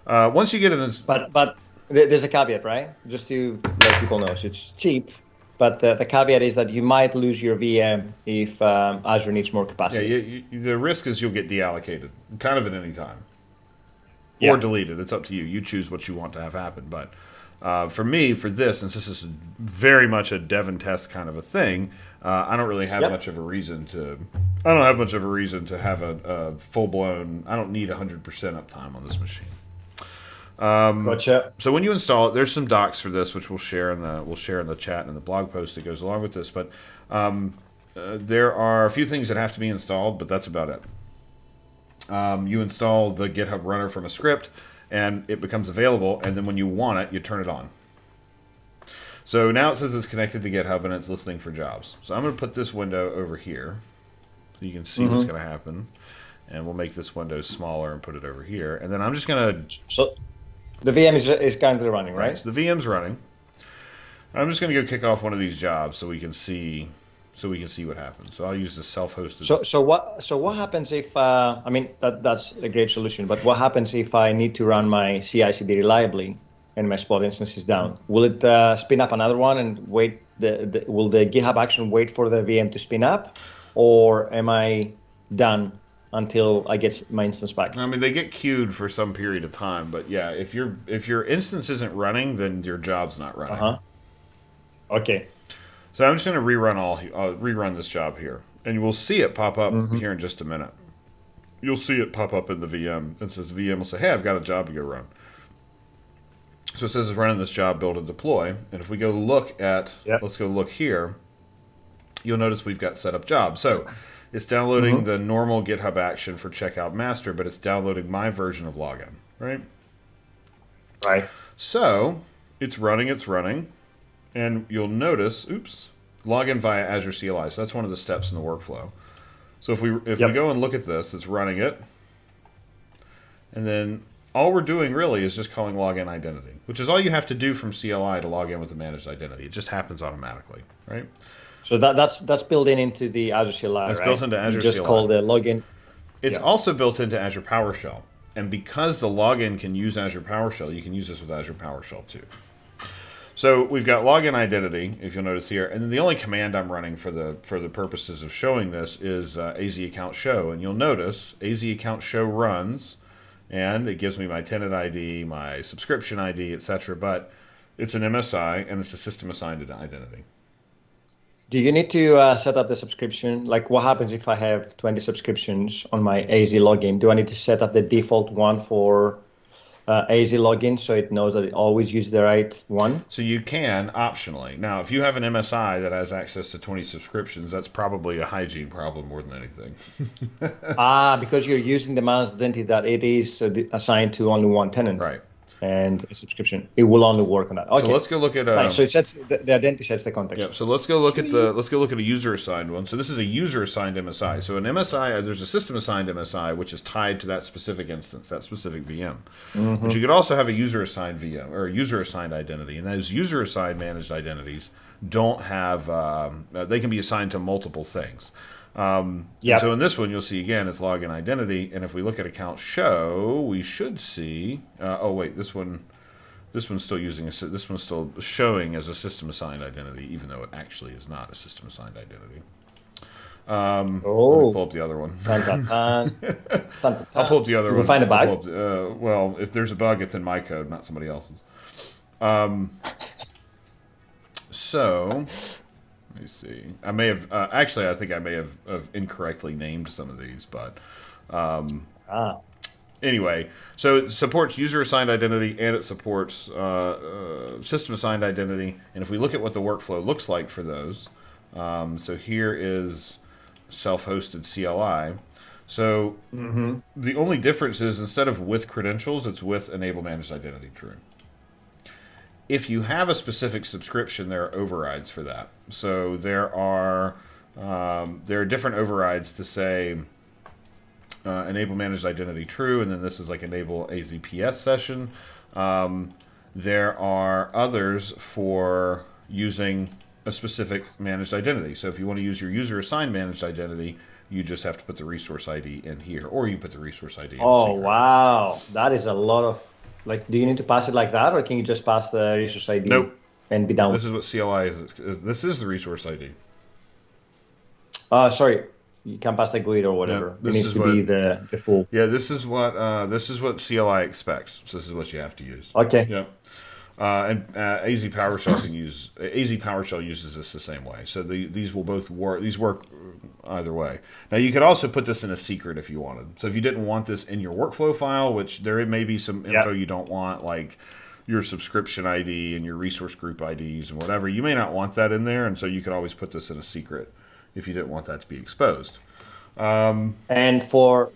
once you get it, But there's a caveat, right? Just to let people know. So it's cheap, but the caveat is that you might lose your VM if Azure needs more yeah, capacity. the risk is you'll get deallocated, kind of at any time, or Yeah. deleted. It's up to you. You choose what you want to have happen. But for me, for this, since this is very much a dev and test kind of a thing, I don't really have Yep. much of a reason to. I don't have much of a reason to have a full blown. I don't need 100% uptime on this machine. Gotcha. So when you install it, there's some docs for this, which we'll share in the chat and in the blog post that goes along with this. But there are a few things that have to be installed, but that's about it. You install the GitHub runner from a script, and it becomes available. And then when you want it, you turn it on. So now it says it's connected to GitHub and it's listening for jobs. So I'm going to put this window over here so you can see what's going to happen. And we'll make this window smaller and put it over here. And then I'm just going to. So the VM is currently running, right? So the VM's running. I'm just going to go kick off one of these jobs so we can see what happens. So I'll use the self-hosted. So what happens if I mean that's a great solution, but what happens if I need to run my CI/CD reliably and my spot instance is down? Will it spin up another one and wait? Will the GitHub action wait for the VM to spin up, or am I done until I get my instance back? I mean, they get queued for some period of time, but yeah, if your instance isn't running, then your job's not running. Uh-huh. Okay. So I'm just going to rerun this job here, and we'll see it pop up here in just a minute. You'll see it pop up in the VM, and says the VM will say, "Hey, I've got a job to go run." So it says it's running this job, build and deploy. And if we go look at, let's go look here, you'll notice we've got set up jobs. So it's downloading the normal GitHub action for checkout master, but it's downloading my version of login, right? Right. So it's running, and you'll notice, login via Azure CLI. So that's one of the steps in the workflow. So if we go and look at this, it's running it, and then all we're doing really is just calling login identity, which is all you have to do from CLI to log in with the managed identity. It just happens automatically, right? So that's built into the Azure CLI, It's right? built into Azure You just CLI. call the login. It's also built into Azure PowerShell. And because the login can use Azure PowerShell, you can use this with Azure PowerShell too. So we've got login identity, if you'll notice here, and then the only command I'm running for the purposes of showing this is az account show. And you'll notice az account show runs, and it gives me my tenant ID, my subscription ID, etc. But it's an MSI and it's a system assigned identity. Do you need to set up the subscription? Like, what happens if I have 20 subscriptions on my AZ login? Do I need to set up the default one for AZ login so it knows that it always uses the right one? So you can optionally. Now, if you have an MSI that has access to 20 subscriptions, that's probably a hygiene problem more than anything. Because you're using the managed identity that it is assigned to only one tenant. Right. And a subscription, it will only work on that. Okay. So let's go look at. Fine. So it sets the identity sets the context. Yeah. So let's go look at a user assigned one. So this is a user assigned MSI. So an MSI, there's a system assigned MSI which is tied to that specific instance, that specific VM. But you could also have a user assigned VM or a user assigned identity, and those user assigned managed identities don't have. They can be assigned to multiple things. So in this one, you'll see again it's login identity, and if we look at account show, we should see. This one. This one's still using this one's still showing as a system assigned identity, even though it actually is not a system assigned identity. Let me pull up the other one. Dun, dun, dun. Dun, dun, I'll pull up dun. the other You one. will find a I'll bug. pull up well, if there's a bug, it's in my code, not somebody else's. So, let me see. I may have actually. I think I may have incorrectly named some of these, but Ah, anyway. So it supports user-assigned identity and it supports system-assigned identity. And if we look at what the workflow looks like for those, so here is self-hosted CLI. So the only difference is instead of with credentials, it's with enable managed identity true. If you have a specific subscription, there are overrides for that. So there are different overrides to say enable managed identity true, and then this is like enable AZPS session. There are others for using a specific managed identity. So if you want to use your user assigned managed identity, you just have to put the resource ID in here, or you put the resource ID in oh, secret. wow. That is a lot of, like, do you need to pass it like that, or can you just pass the resource ID Nope. and be done with This is what CLI is. This is the resource ID. it? Sorry, you can't pass the GUID or whatever. It this needs is to be the full. Yeah, this is what CLI expects. So this is what you have to use. Okay. Yep. And AZ PowerShell uses this the same way. So these will both work. These work either way. Now you could also put this in a secret if you wanted. So if you didn't want this in your workflow file, which there may be some info you don't want, like your subscription ID and your resource group IDs and whatever, you may not want that in there, and so you could always put this in a secret if you didn't want that to be exposed. And for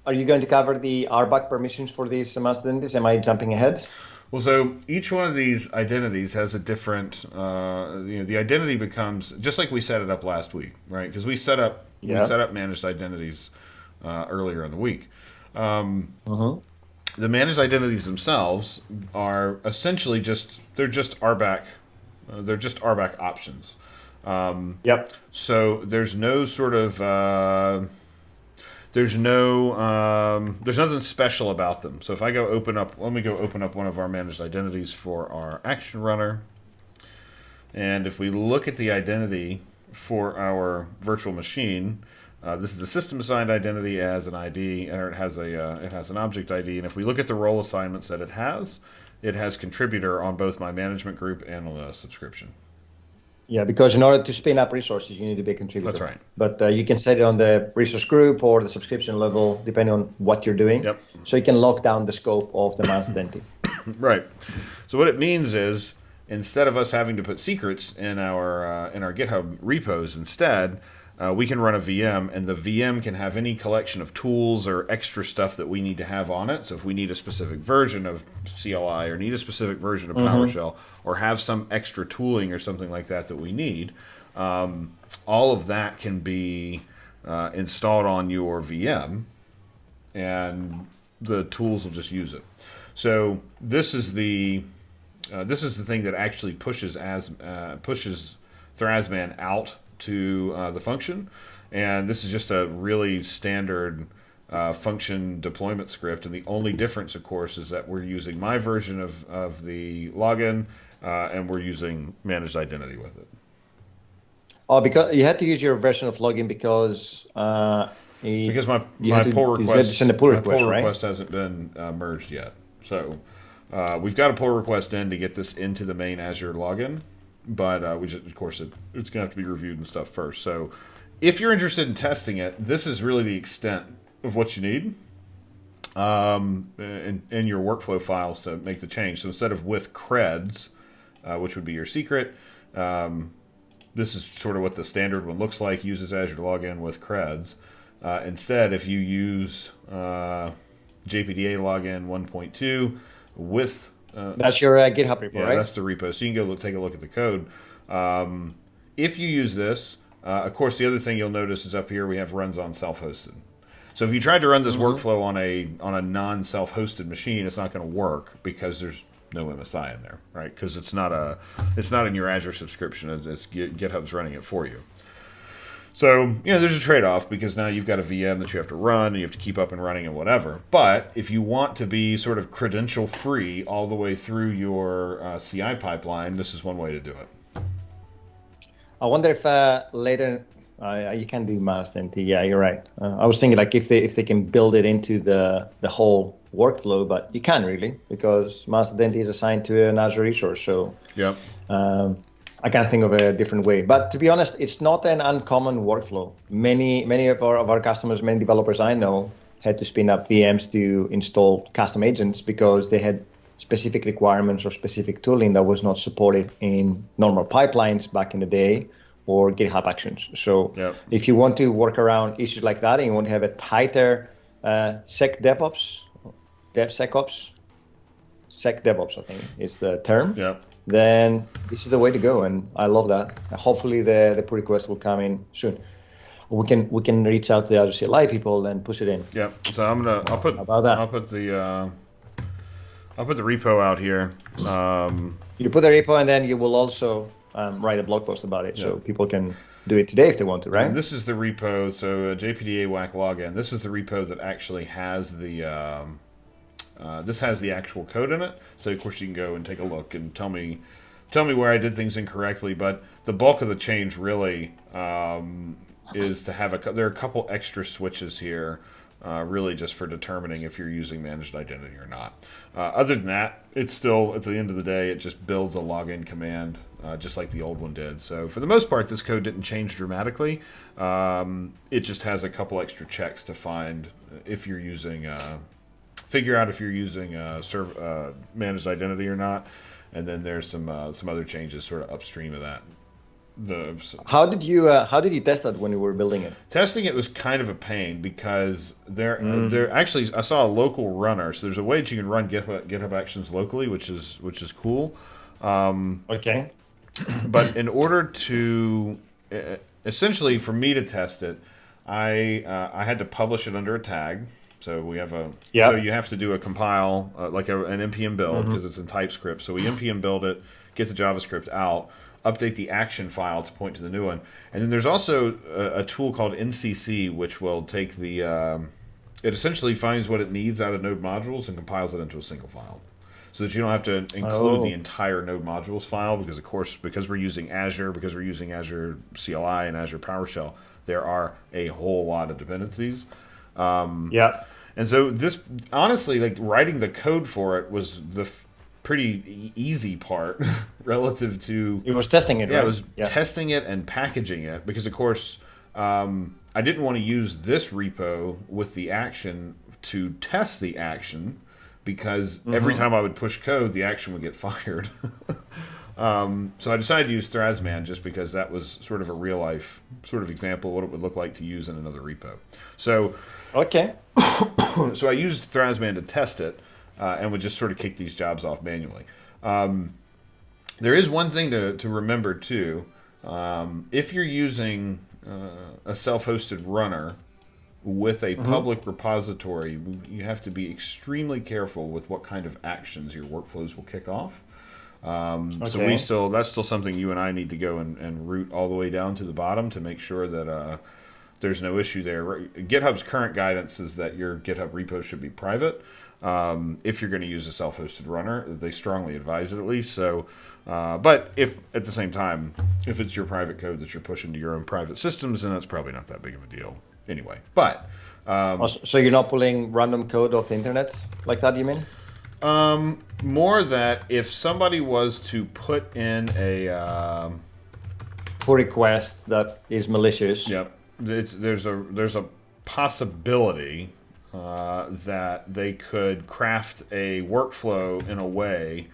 are you going to cover the RBAC permissions for these master identities? Am I jumping ahead? Well, so each one of these identities has a different, the identity becomes, just like we set it up last week, right? Because we set up managed identities earlier in the week. The managed identities themselves are essentially they're just RBAC options. So there's no sort of there's nothing special about them. So if I go let me go open up one of our managed identities for our action runner. And if we look at the identity for our virtual machine, this is a system assigned identity. It has an ID, and it has an object ID. And if we look at the role assignments that it has contributor on both my management group and on the subscription. Yeah, because in order to spin up resources, you need to be a contributor. That's right. But you can set it on the resource group or the subscription level, depending on what you're doing. Yep. So you can lock down the scope of the master identity. Right. So what it means is, instead of us having to put secrets in our GitHub repos, instead we can run a VM, and the VM can have any collection of tools or extra stuff that we need to have on it. So if we need a specific version of CLI or need a specific version of PowerShell or have some extra tooling or something like that we need, all of that can be installed on your VM, and the tools will just use it. So this is the thing that actually pushes Thrazman out to the function, and this is just a really standard function deployment script, and the only difference, of course, is that we're using my version of the login, and we're using managed identity with it. Oh, because you had to use your version of login because my pull request hasn't been merged yet. So we've got a pull request in to get this into the main Azure login. But of course, it's going to have to be reviewed and stuff first. So if you're interested in testing it, this is really the extent of what you need in your workflow files to make the change. So instead of with creds, which would be your secret, this is sort of what the standard one looks like, uses Azure Login with creds. Instead, if you use JPDA Login 1.2 with that's your GitHub repo, right? Yeah, that's the repo. So you can go take a look at the code. If you use this, of course, the other thing you'll notice is up here we have runs on self-hosted. So if you tried to run this workflow on a non-self-hosted machine, it's not going to work because there's no MSI in there, right? Because it's not in your Azure subscription. It's GitHub's running it for you. So, there's a trade-off because now you've got a VM that you have to run and you have to keep up and running and whatever. But if you want to be sort of credential-free all the way through your CI pipeline, this is one way to do it. I wonder if later you can do mass identity. Yeah, you're right. I was thinking like if they can build it into the whole workflow, but you can't really because mass identity is assigned to an Azure resource. So Yep. I can't think of a different way. But to be honest, it's not an uncommon workflow. Many of our customers, many developers I know, had to spin up VMs to install custom agents because they had specific requirements or specific tooling that was not supported in normal pipelines back in the day or GitHub Actions. So if you want to work around issues like that and you want to have a tighter SecDevOps, SecDevOps, I think is the term. Yep. Then this is the way to go, and I love that. Hopefully the pull request will come in soon. We can reach out to the Azure CLI people and push it in. Yep. So I'll put the repo out here. You put the repo, and then you will also write a blog post about it, so people can do it today if they want to, right? And this is the repo. So JPDA whack login. This is the repo that actually has the. This has the actual code in it, so of course you can go and take a look and tell me where I did things incorrectly. But the bulk of the change really is to have there are a couple extra switches here, really just for determining if you're using managed identity or not. Other than that, it's still at the end of the day it just builds a login command just like the old one did. So for the most part, this code didn't change dramatically. It just has a couple extra checks to find if you're using. Figure out if you're using managed identity or not, and then there's some other changes sort of upstream of that. How did you test that when you were building it? Testing it was kind of a pain because there actually I saw a local runner, so there's a way that you can run GitHub Actions locally, which is cool. Okay. But in order to essentially for me to test it, I had to publish it under a tag. So we have so you have to do a compile, like an npm build because it's in TypeScript. So we npm build it, get the JavaScript out, update the action file to point to the new one, and then there's also a tool called NCC which will take the it essentially finds what it needs out of node modules and compiles it into a single file, so that you don't have to include the entire node modules file because of course because we're using Azure CLI and Azure PowerShell, there are a whole lot of dependencies. And so this, honestly, like writing the code for it was the pretty easy part relative to... It was testing it, right? Yeah, it was testing it and packaging it because, of course, I didn't want to use this repo with the action to test the action because every time I would push code, the action would get fired. So I decided to use Thrazman just because that was sort of a real-life sort of example of what it would look like to use in another repo. So... Okay. So I used Thrazman to test it and would just sort of kick these jobs off manually. There is one thing to remember, too. If you're using a self-hosted runner with a public repository, you have to be extremely careful with what kind of actions your workflows will kick off. So that's still something you and I need to go and root all the way down to the bottom to make sure that there's no issue there. GitHub's current guidance is that your GitHub repo should be private. If you're going to use a self-hosted runner, they strongly advise it at least. So, but if at the same time, if it's your private code that you're pushing to your own private systems, then that's probably not that big of a deal anyway. But so you're not pulling random code off the internet like that, you mean? More that if somebody was to put in a pull request that is malicious. Yep. There's a possibility that they could craft a workflow in a way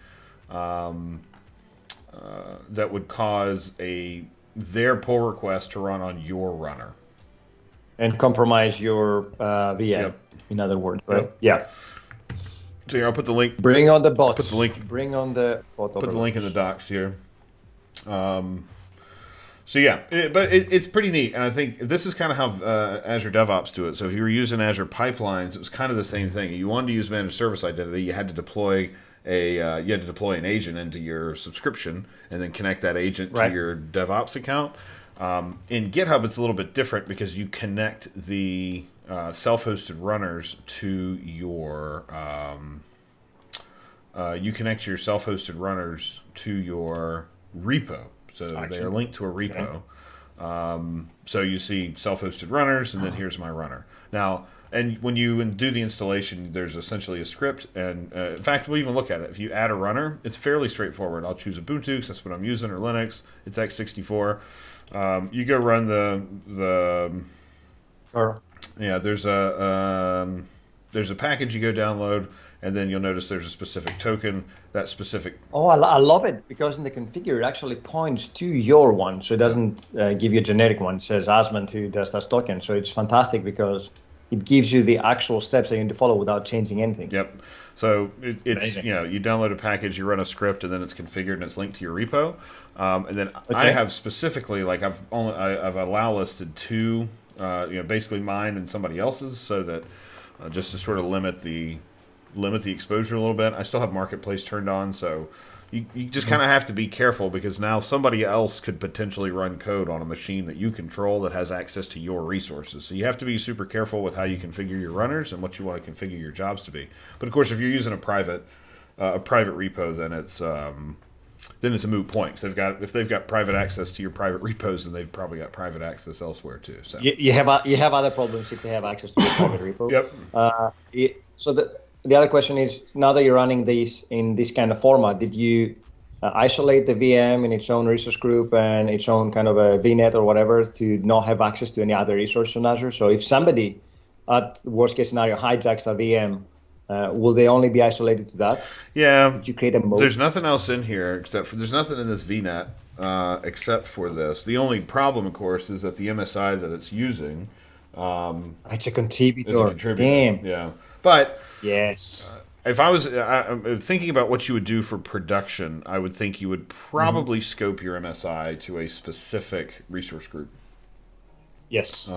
that would cause their pull request to run on your runner and compromise your VM. In other words, right? Yeah. So here, I'll put the link. Bring on the bots. Put the link. Bring on the bot. Put the link in the docs here. So yeah, it's pretty neat, and I think this is kind of how Azure DevOps do it. So if you were using Azure pipelines, it was kind of the same thing. You wanted to use managed service identity, you had to deploy an agent into your subscription, and then connect that agent to your DevOps account. In GitHub, it's a little bit different because you connect the self-hosted runners to your repo. So they are linked to a repo. So you see self-hosted runners, and then here's my runner. Now, and when you do the installation, there's essentially a script. And in fact, we'll even look at it. If you add a runner, it's fairly straightforward. I'll choose Ubuntu because that's what I'm using, or Linux. It's x64. You go run there's a package you go download, and then you'll notice there's a specific token. That specific. Oh, I love it because in the configure it actually points to your one, so it doesn't give you a generic one. It says Thrazman to dash token, so it's fantastic because it gives you the actual steps that you need to follow without changing anything. Yep. So it's you download a package, you run a script, and then it's configured and it's linked to your repo. And then I have specifically I've allow listed two, basically mine and somebody else's, so that just to sort of limit the exposure a little bit. I still have marketplace turned on, so you just kind of have to be careful because now somebody else could potentially run code on a machine that you control that has access to your resources. So you have to be super careful with how you configure your runners and what you want to configure your jobs to be. But of course, if you're using a private repo, then it's a moot point. 'Cause if they've got private access to your private repos, then they've probably got private access elsewhere too. So you have other problems if they have access to your private repo. Yep. So the other question is, now that you're running these in this kind of format, did you isolate the VM in its own resource group and its own kind of a VNet or whatever to not have access to any other resources on Azure? So if somebody, at worst case scenario, hijacks a VM, will they only be isolated to that? Yeah. Did you create a mode? There's nothing else in here there's nothing in this VNet except for this. The only problem, of course, is that the MSI that it's using. It's a contributor. Damn. Yeah. But yes, if I was thinking about what you would do for production, I would think you would probably scope your MSI to a specific resource group. Yes.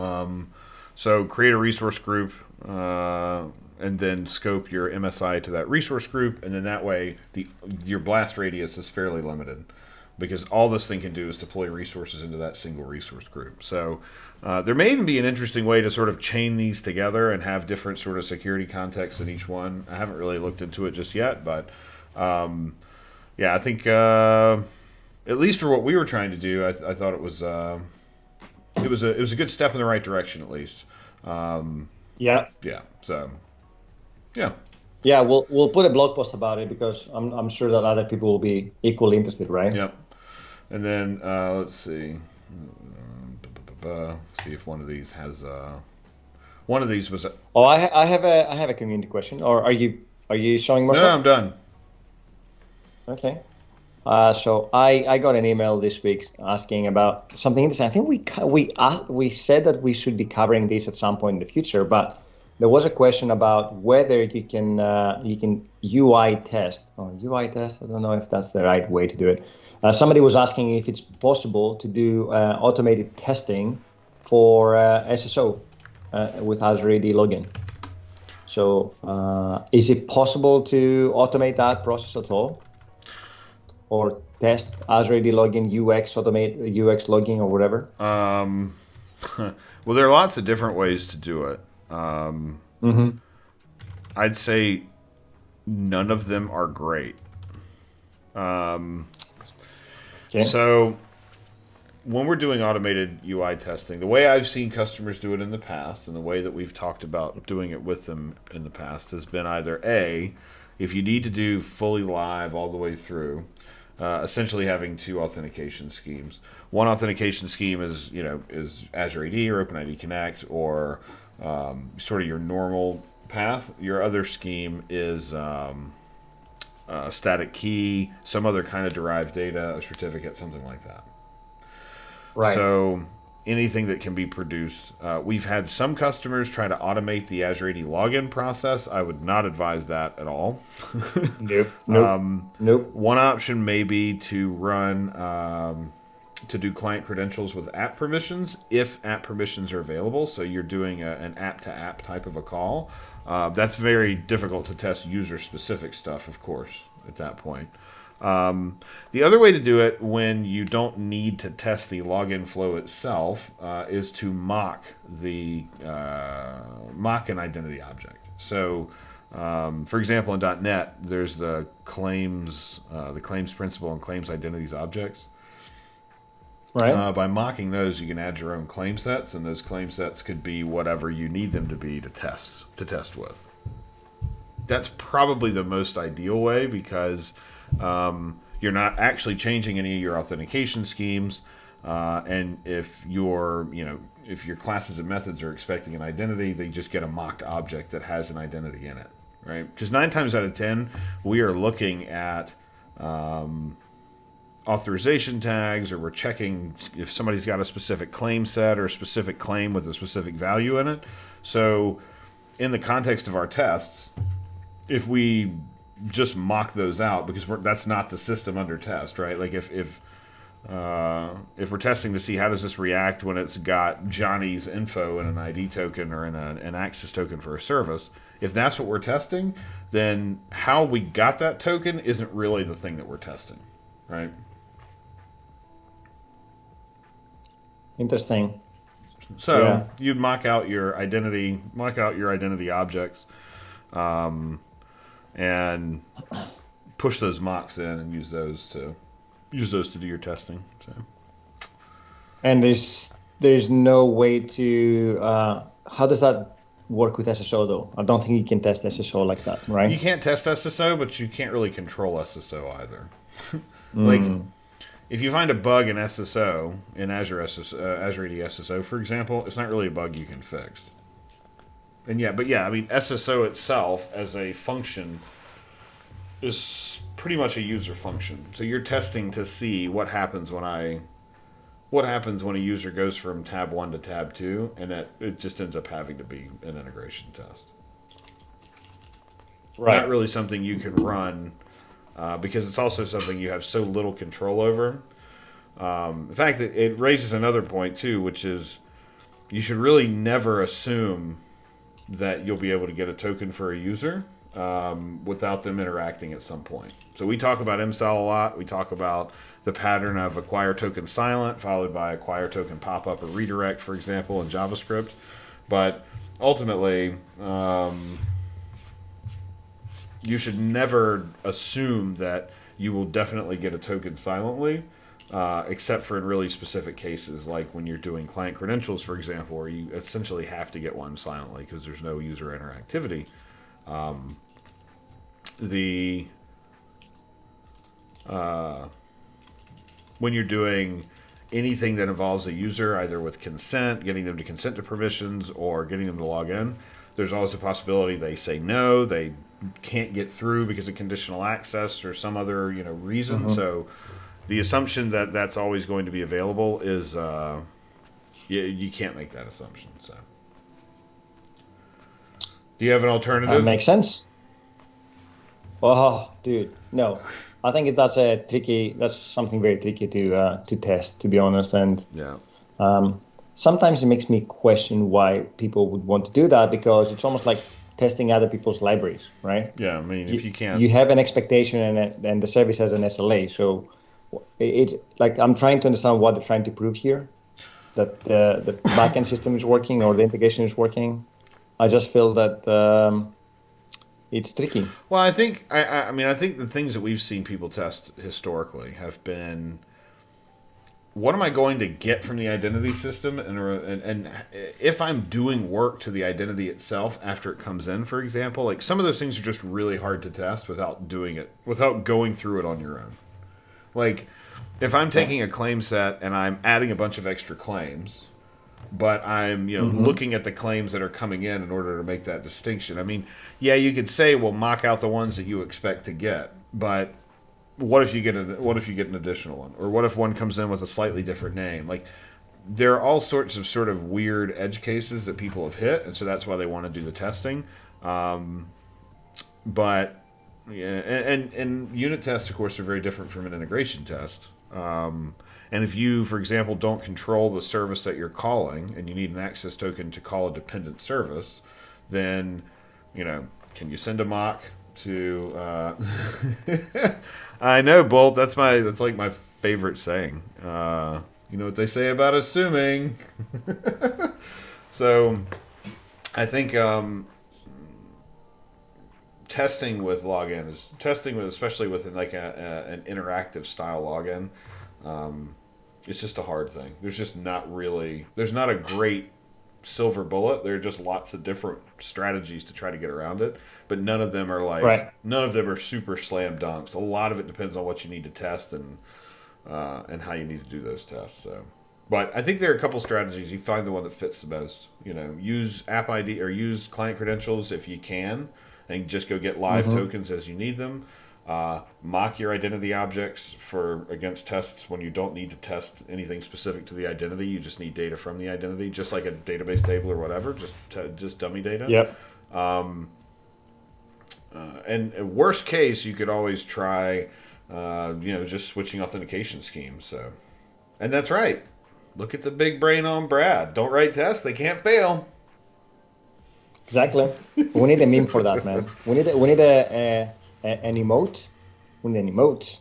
So create a resource group and then scope your MSI to that resource group, and then that way your blast radius is fairly limited because all this thing can do is deploy resources into that single resource group. So there may even be an interesting way to sort of chain these together and have different sort of security contexts in each one. I haven't really looked into it just yet, but I think at least for what we were trying to do, I thought it was a good step in the right direction at least. Yeah. So yeah. Yeah, we'll put a blog post about it because I'm sure that other people will be equally interested, right? Yep. And then let's see. See if one of these has. One of these was. I have a community question. Or are you showing more stuff? No, I'm done. Okay. So I got an email this week asking about something interesting. I think we said that we should be covering this at some point in the future, but there was a question about whether you can UI test. UI test. I don't know if that's the right way to do it. Somebody was asking if it's possible to do automated testing for SSO with Azure AD login. So is it possible to automate that process at all? Or test Azure AD login, automate UX logging or whatever? Well, there are lots of different ways to do it. I'd say none of them are great. So when we're doing automated UI testing, the way I've seen customers do it in the past and the way that we've talked about doing it with them in the past has been either A, if you need to do fully live all the way through, essentially having two authentication schemes. One authentication scheme is Azure AD or OpenID Connect or sort of your normal path. Your other scheme is static key, some other kind of derived data, a certificate, something like that. Right. So anything that can be produced. We've had some customers try to automate the Azure AD login process. I would not advise that at all. Nope. One option may be to run to do client credentials with app permissions if app permissions are available. So you're doing an app-to-app type of a call. That's very difficult to test user-specific stuff, of course, at that point. The other way to do it when you don't need to test the login flow itself is to mock an identity object. So, for example, in .NET, there's the claims principal and claims identities objects. Right. By mocking those, you can add your own claim sets, and those claim sets could be whatever you need them to be to test with. That's probably the most ideal way because you're not actually changing any of your authentication schemes, and if your classes and methods are expecting an identity, they just get a mocked object that has an identity in it, right? Because 9 times out of 10, we are looking at authorization tags, or we're checking if somebody's got a specific claim set or a specific claim with a specific value in it. So, in the context of our tests, if we just mock those out, because that's not the system under test, right? Like if we're testing to see how does this react when it's got Johnny's info in an ID token or in an access token for a service, if that's what we're testing, then how we got that token isn't really the thing that we're testing, right? Interesting. So Yeah. you'd mock out your identity objects, and push those mocks in and use those to do your testing. So. And there's no way to how does that work with SSO though? I don't think you can test SSO like that, right? You can't test SSO, but you can't really control SSO either. Like, if you find a bug in SSO, in Azure AD SSO, for example, it's not really a bug you can fix. And I mean, SSO itself as a function is pretty much a user function. So you're testing to see what happens when a user goes from tab 1 to tab 2, and it just ends up having to be an integration test. Right. Not really something you can run because it's also something you have so little control over. In fact, it raises another point too, which is you should really never assume that you'll be able to get a token for a user without them interacting at some point. So we talk about MSAL a lot. We talk about the pattern of acquire token silent followed by acquire token pop-up or redirect, for example, in JavaScript. But ultimately, you should never assume that you will definitely get a token silently, except for in really specific cases, like when you're doing client credentials, for example, where you essentially have to get one silently because there's no user interactivity. When you're doing anything that involves a user, either with consent, getting them to consent to permissions, or getting them to log in, there's always a possibility they say no, they can't get through because of conditional access or some other reason. So the assumption that that's always going to be available is you can't make that assumption. So do you have an alternative? That makes sense. Oh, dude, no. I think that's something very tricky to test, to be honest. And Yeah. sometimes it makes me question why people would want to do that, because it's almost like testing other people's libraries, right? Yeah, I mean, if you can't... You have an expectation and the service has an SLA. So it's like I'm trying to understand what they're trying to prove here, that the backend system is working or the integration is working. I just feel that it's tricky. Well, I think I think the things that we've seen people test historically have been, what am I going to get from the identity system, and if I'm doing work to the identity itself after it comes in, for example, like some of those things are just really hard to test without going through it on your own. Like if I'm taking a claim set and I'm adding a bunch of extra claims, but I'm looking at the claims that are coming in order to make that distinction. I mean, yeah, you could say, well, mock out the ones that you expect to get, but what if you get an additional one, or what if one comes in with a slightly different name? Like there are all sorts of sort of weird edge cases that people have hit, and so that's why they want to do the testing. But yeah, and unit tests, of course, are very different from an integration test. And if you, for example, don't control the service that you're calling and you need an access token to call a dependent service, then, can you send a mock? to. I know, Bolt. That's like my favorite saying. You know what they say about assuming. So, I think testing with login is testing with, especially with like an interactive style login. It's just a hard thing. There's not a great silver bullet. There are just lots of different strategies to try to get around it, but none of them are none of them are super slam dunks. A lot of it depends on what you need to test and how you need to do those tests. So, but I think there are a couple strategies. You find the one that fits the most. You know, use app ID or use client credentials if you can, and just go get live tokens as you need them. Mock your identity objects against tests when you don't need to test anything specific to the identity. You just need data from the identity, just like a database table or whatever, just dummy data. Yep. And worst case, you could always try, just switching authentication schemes. So, and that's right. Look at the big brain on Brad. Don't write tests; they can't fail. Exactly. We need a meme for that, man. We need an emote. We need an emote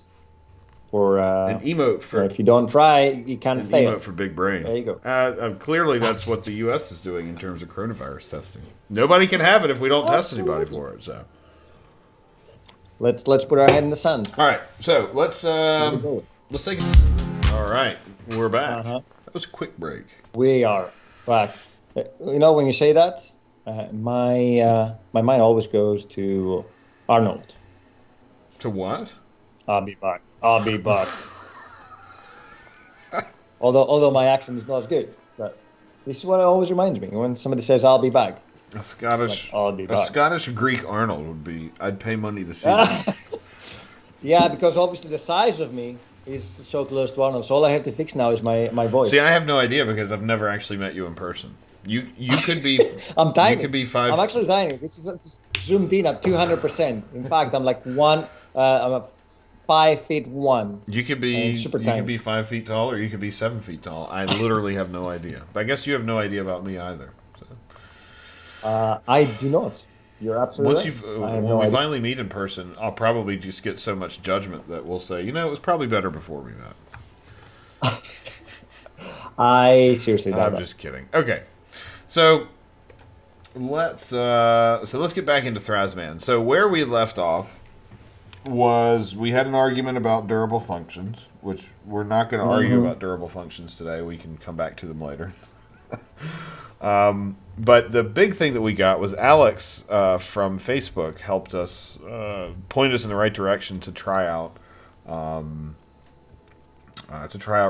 for an emote for if you don't try, you can't fail. Emote for big brain. There you go. Clearly, that's what the U.S. is doing in terms of coronavirus testing. Nobody can have it if we don't test anybody for it. So let's put our head in the sand. All right, so let's take. All right, we're back. That was a quick break. We are back. You know, when you say that, my mind always goes to Arnold. To what? I'll be back. although my accent is not as good, but this is what it always reminds me when somebody says "I'll be back." A Scottish, I'll be back. A Scottish Greek Arnold would be. I'd pay money to see that. Yeah, because obviously the size of me is so close to Arnold. So all I have to fix now is my voice. See, I have no idea because I've never actually met you in person. You could be. I'm tiny. You could be 5. I'm actually tiny. This is zoomed in at 200%. In fact, I'm like I'm a 5'1". You could be super you tiny. could be 5 feet tall, or you could be 7 feet tall. I literally have no idea. But I guess you have no idea about me either. So. I do not. You're absolutely right. When we finally meet in person, I'll probably just get so much judgment that we'll say, it was probably better before we met. I seriously doubt that. I'm just kidding. Okay, so let's get back into Thrazman. So where we left off was we had an argument about durable functions, which we're not going to argue about durable functions today. We can come back to them later. But the big thing that we got was Alex from Facebook helped us point us in the right direction to try out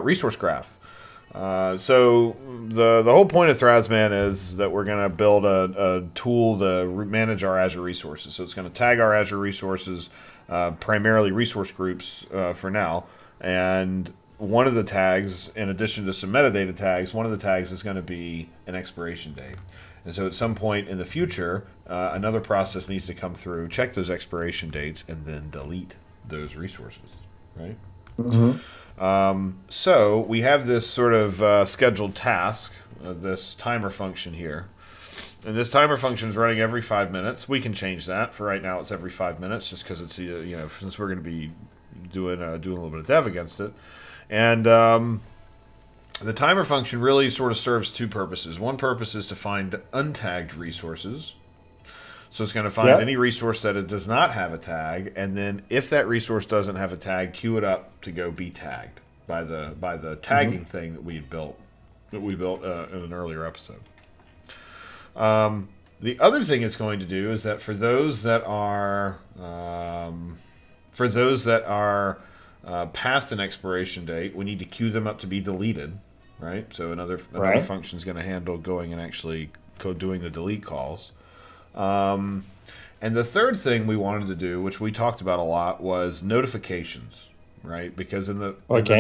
Resource Graph. So the whole point of Thrazman is that we're going to build a tool to manage our Azure resources. So it's going to tag our Azure resources, primarily resource groups for now, and one of the tags, in addition to some metadata tags, one of the tags is going to be an expiration date. And so at some point in the future, another process needs to come through, check those expiration dates, and then delete those resources, right? So we have this sort of scheduled task, this timer function here. And this timer function is running every 5 minutes. We can change that. For right now, it's every 5 minutes, just because it's since we're going to be doing a little bit of dev against it. And the timer function really sort of serves two purposes. One purpose is to find untagged resources. So it's going to find any resource that it does not have a tag, and then if that resource doesn't have a tag, queue it up to go be tagged by the tagging thing that we built in an earlier episode. The other thing it's going to do is that for those that are past an expiration date, we need to queue them up to be deleted, right? So another function is going to handle going and actually doing the delete calls. And the third thing we wanted to do, which we talked about a lot, was notifications, right? Because in the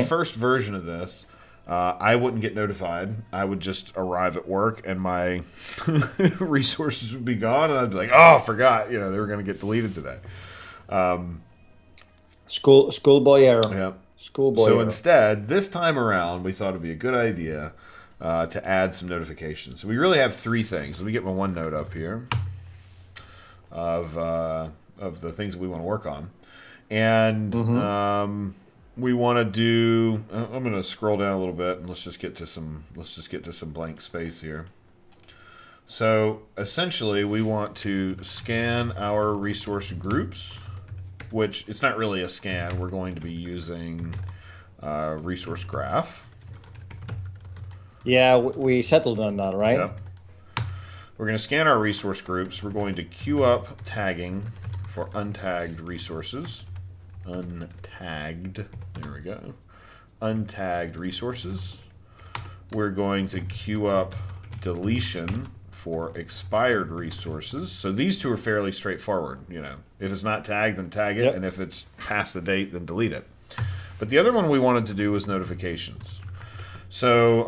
first version of this, I wouldn't get notified. I would just arrive at work and my resources would be gone, and I'd be like, "Oh, I forgot! They were going to get deleted today." Schoolboy error. Yeah. Schoolboy. So error. instead, this time around, we thought it'd be a good idea to add some notifications. So we really have three things. Let me get my OneNote up here. of the things that we want to work on, and Mm-hmm. we want to do. I'm going to scroll down a little bit and let's just get to some blank space here. So essentially, we want to scan our resource groups, which it's not really a scan. We're going to be using resource graph. Yeah, we settled on that, right? Yep. We're going to scan our resource groups. We're going to queue up tagging for untagged resources. Untagged. There we go. Untagged resources. We're going to queue up deletion for expired resources. So these two are fairly straightforward. You know, if it's not tagged, then tag it, and if it's past the date, then delete it. But the other one we wanted to do was notifications. So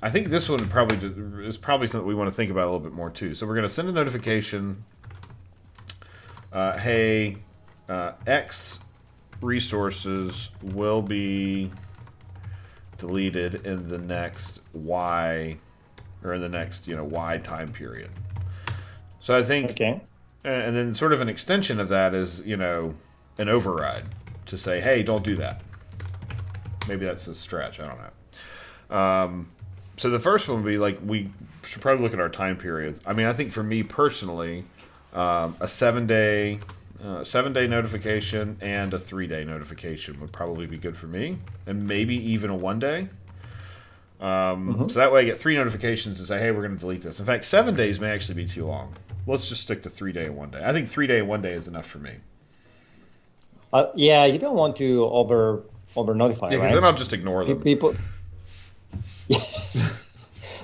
I think this one is probably something we want to think about a little bit more too. So we're going to send a notification. Hey, X resources will be deleted in the next Y, or in the next Y time period. So I think, Okay. and then sort of an extension of that is an override to say, hey, don't do that. Maybe that's a stretch. I don't know. So the first one would be like, we should probably look at our time periods. I mean, I think for me personally, a 7-day notification and a 3-day notification would probably be good for me, and maybe even a 1-day. So that way I get 3 notifications and say, hey, we're going to delete this. In fact, 7 days may actually be too long. Let's just stick to 3-day and 1-day. I think 3-day and 1-day is enough for me. Yeah, you don't want to over notify, Yeah, because right? then I'll just ignore them. People.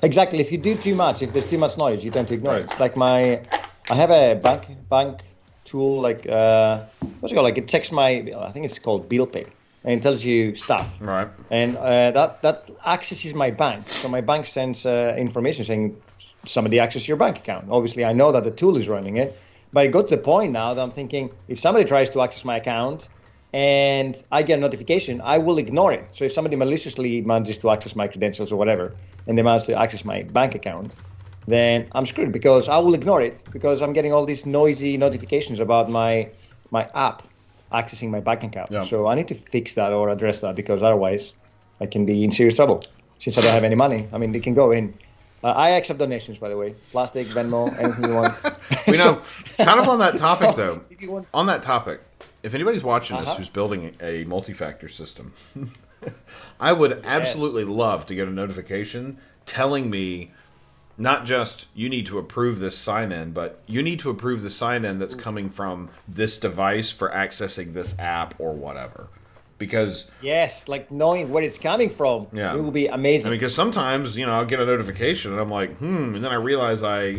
Exactly. If you do too much, if there's too much noise, you tend to ignore it. It's like I have a bank tool, like what's it called? Like it checks I think it's called bill pay, and it tells you stuff. Right. And that accesses my bank. So my bank sends information saying somebody accessed your bank account. Obviously, I know that the tool is running it, but I got to the point now that I'm thinking, if somebody tries to access my account and I get a notification, I will ignore it. So if somebody maliciously manages to access my credentials or whatever, and they manage to access my bank account, then I'm screwed, because I will ignore it, because I'm getting all these noisy notifications about my app accessing my bank account. Yeah. So I need to fix that or address that, because otherwise I can be in serious trouble, since I don't have any money. I mean, they can go in. I accept donations, by the way. Plastic, Venmo, anything you want. We know, kind of on that topic, though. If you want. On that topic, if anybody's watching this who's building a multi-factor system, I would absolutely love to get a notification telling me not just you need to approve this sign-in, but you need to approve the sign-in that's coming from this device for accessing this app or whatever. Because Yes, like knowing where it's coming from, Yeah. it will be amazing. I mean, because sometimes I'll get a notification and I'm like, and then I realize I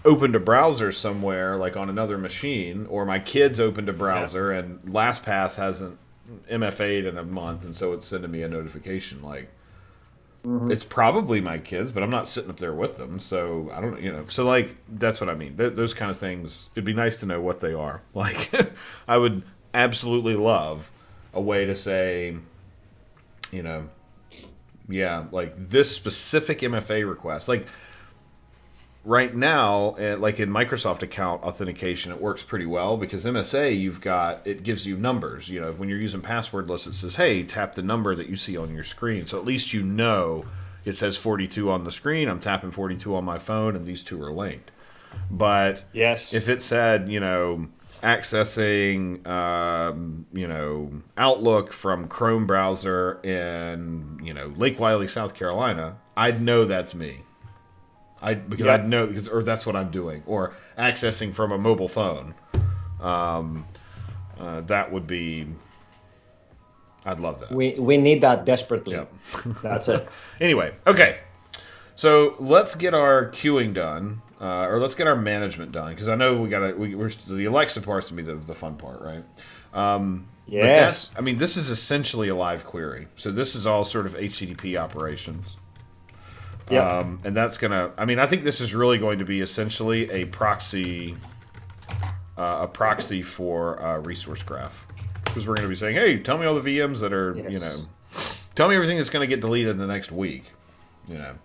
opened a browser somewhere, like on another machine, or my kids opened a browser and LastPass hasn't MFA'd in a month, and so it's sending me a notification like it's probably my kids, but I'm not sitting up there with them, so I don't, so like that's what I mean. Those kind of things, it'd be nice to know what they are. Like, I would absolutely love a way to say, yeah, like this specific MFA request, like. Right now, like in Microsoft account authentication, it works pretty well, because MSA, it gives you numbers. When you're using passwordless, it says, hey, tap the number that you see on your screen. So at least it says 42 on the screen, I'm tapping 42 on my phone, and these two are linked. But Yes. if it said, accessing, Outlook from Chrome browser in, Lake Wiley, South Carolina, I'd know that's me. I'd know, or that's what I'm doing, or accessing from a mobile phone. That would be. I'd love that. We need that desperately. Yep. That's it. Anyway, okay. So let's get our queuing done, or let's get our management done, because I know we're the Alexa part's gonna be the fun part, right? Yes. But this is essentially a live query. So this is all sort of HTTP operations. Yeah. And that's gonna. I think this is really going to be essentially a proxy for resource graph, because we're going to be saying, hey, tell me all the VMs that are, tell me everything that's going to get deleted in the next week,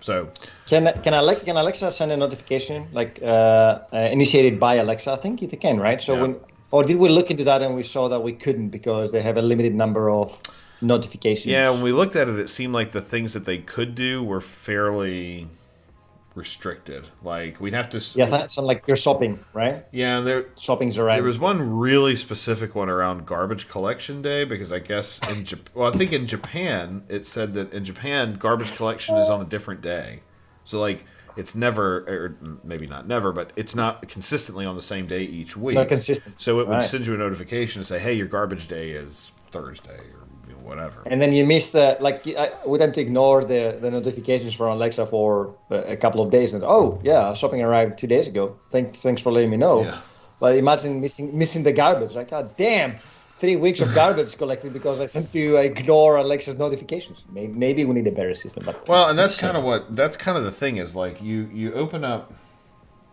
So can Alexa send a notification like initiated by Alexa? I think it can, right? So yeah. or did we look into that and we saw that we couldn't because they have a limited number of Yeah, when notifications? we looked at it, it seemed like the things that they could do were fairly restricted. Like we'd have to. Yeah, that's like your shopping, right? Yeah, Shopping's there arriving. was one really specific one around garbage collection day because I guess well, I think in Japan it said that in Japan garbage collection is on a different day. So like it's never, or maybe not never, but it's not consistently on the same day each Not week. consistent, So it would right? send you a notification to say, "Hey, your garbage day is Thursday," or whatever. And then you miss we tend to ignore the notifications from Alexa for a couple of days. And oh yeah, shopping arrived 2 days ago. Thanks for letting me know. Yeah. But imagine missing the garbage. Like God damn, 3 weeks of garbage collected because I tend to ignore Alexa's notifications. Maybe we need a better system. But Well, and that's kind of the thing is like you open up.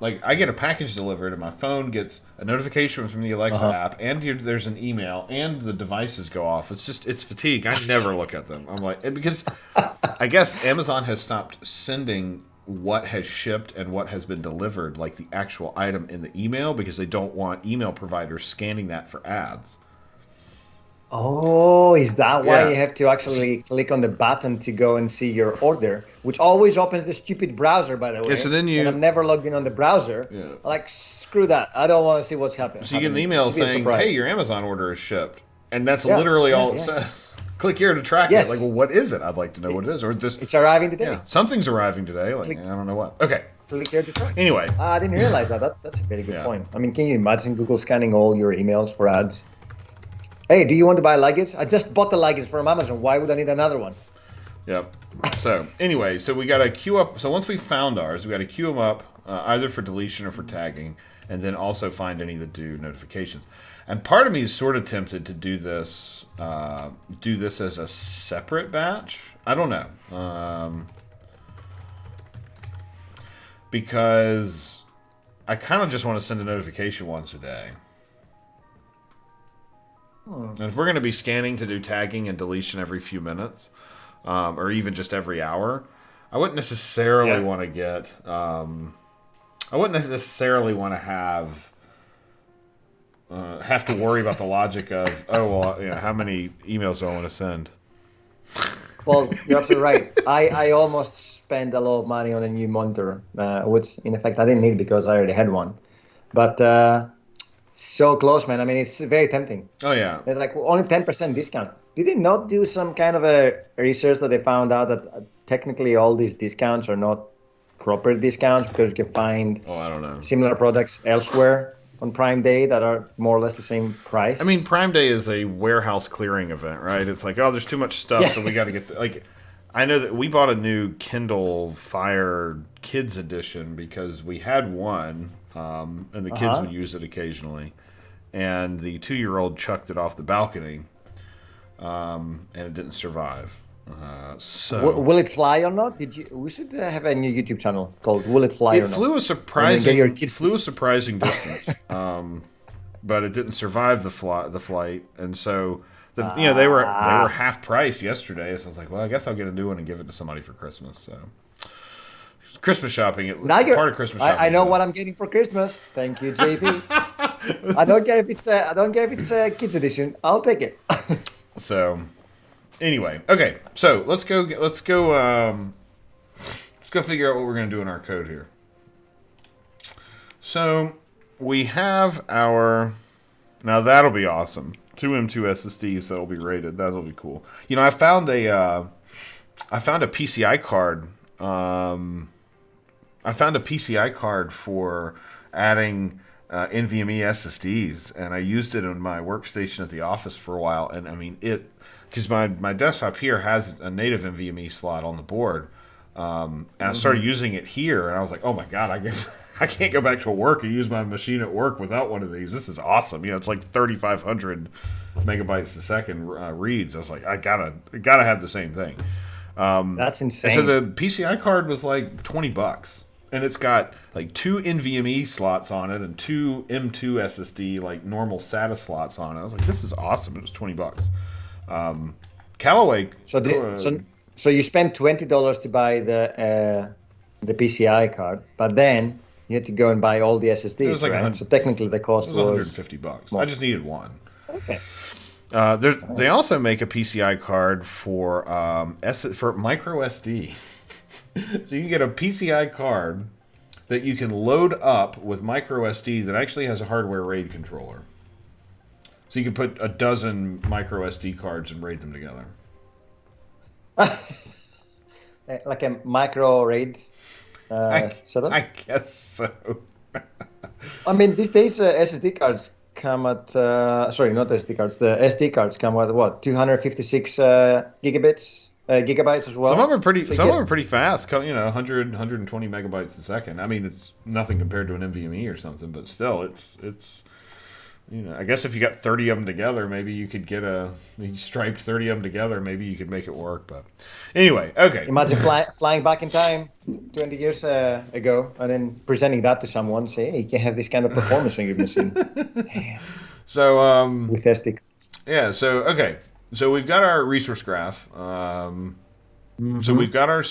Like I get a package delivered, and my phone gets a notification from the Alexa app, and there's an email, and the devices go off. It's fatigue. I never look at them. I'm like because I guess Amazon has stopped sending what has shipped and what has been delivered, like the actual item in the email, because they don't want email providers scanning that for ads. Oh, is that why Yeah. you have to actually click on the button to go and see your order, which always opens the stupid browser, by the way. Yeah, so then and I'm never logged in on the browser. Yeah. Like, screw that. I don't want to see what's happening. So you get an email It should be a saying, surprise. "Hey, your Amazon order is shipped," and that's Yeah, literally all it yeah. says. Click here to track Yes. it. Like, well, what is it? I'd like to know what it is. Or just It's arriving today. yeah, something's arriving today. Like I don't know what. Okay. Click here to track. Anyway, I didn't realize that. That's a very good Yeah. point. I mean, can you imagine Google scanning all your emails for ads? Hey, do you want to buy luggage? I just bought the luggage from Amazon. Why would I need another one? yep. So anyway, so we got to queue up. So once we found ours, we got to queue them up either for deletion or for tagging, and then also find any that do notifications. And part of me is sort of tempted to do this as a separate batch. I don't know. Because I kind of just want to send a notification once a day. And if we're going to be scanning to do tagging and deletion every few minutes, or even just every hour, I wouldn't necessarily want to get. I wouldn't necessarily want to have to worry about the logic of how many emails do I want to send? Well, you're absolutely right. I almost spent a lot of money on a new monitor, which in effect I didn't need because I already had one. But so close, man. I mean, it's very tempting. Oh yeah, It's like only 10% discount. Did they not do some kind of a research that they found out that technically all these discounts are not proper discounts because you can find I don't know. similar products elsewhere on Prime Day that are more or less the same price? I mean, Prime Day is a warehouse clearing event, right? It's like, oh, there's too much stuff, so we got to get like. I know that we bought a new Kindle Fire Kids edition because we had one, and the kids would use it occasionally, and the 2-year-old chucked it off the balcony, and it didn't survive. So Will it fly or not? We should have a new YouTube channel called "Will It Fly or it Not?" flew a surprising your kids- distance, but it didn't survive the flight, and so they were half price yesterday. So I was like, well, I guess I'll get a new one and give it to somebody for Christmas. So Christmas shopping, part of Christmas shopping. I know what I'm getting for Christmas. Thank you, JP. I don't care if it's a kids edition. I'll take it. So anyway, okay, so let's go figure out what we're going to do in our code here. So we have now that'll be awesome. 2 M2 SSDs that'll be rated. That'll be cool. I found a PCI card. I found a PCI card for adding NVMe SSDs, and I used it on my workstation at the office for a while. And I mean because my desktop here has a native NVMe slot on the board, and I started using it here, and I was like, oh my god, I guess I can't go back to work and use my machine at work without one of these. This is awesome. It's like 3,500 megabytes a second reads. I was like, I gotta have the same thing. That's insane. And so the PCI card was like $20, and it's got like 2 NVMe slots on it and 2 M2 SSD like normal SATA slots on it. I was like, this is awesome. It was $20. Callaway. So So you spend $20 to buy the PCI card, but then you had to go and buy all the It was SSDs, like right? So technically the it cost was was $150. I more. just needed one. Okay. They Nice. also make a PCI card for for micro SD. So you can get a PCI card that you can load up with micro SD that actually has a hardware RAID controller. So you can put a dozen micro SD cards and RAID them together. Like a micro RAID setup. I guess so. I mean, these days SSD cards come at sorry, not SD cards. The SD cards come at what 256 gigabytes as Some of well. them are pretty. So you Some of them get are pretty fast. You know, 100, 120 megabytes a second. I mean, it's nothing compared to an NVMe or something, but still, it's. You know, I guess if you got 30 of them together, maybe you could get you striped 30 of them together. Maybe you could make it work. But anyway, okay. imagine flying back in time 20 years ago and then presenting that to someone. Say, hey, you can have this kind of performance on your machine. Damn. So With SD. yeah. So okay. So we've got our resource graph. So we've got our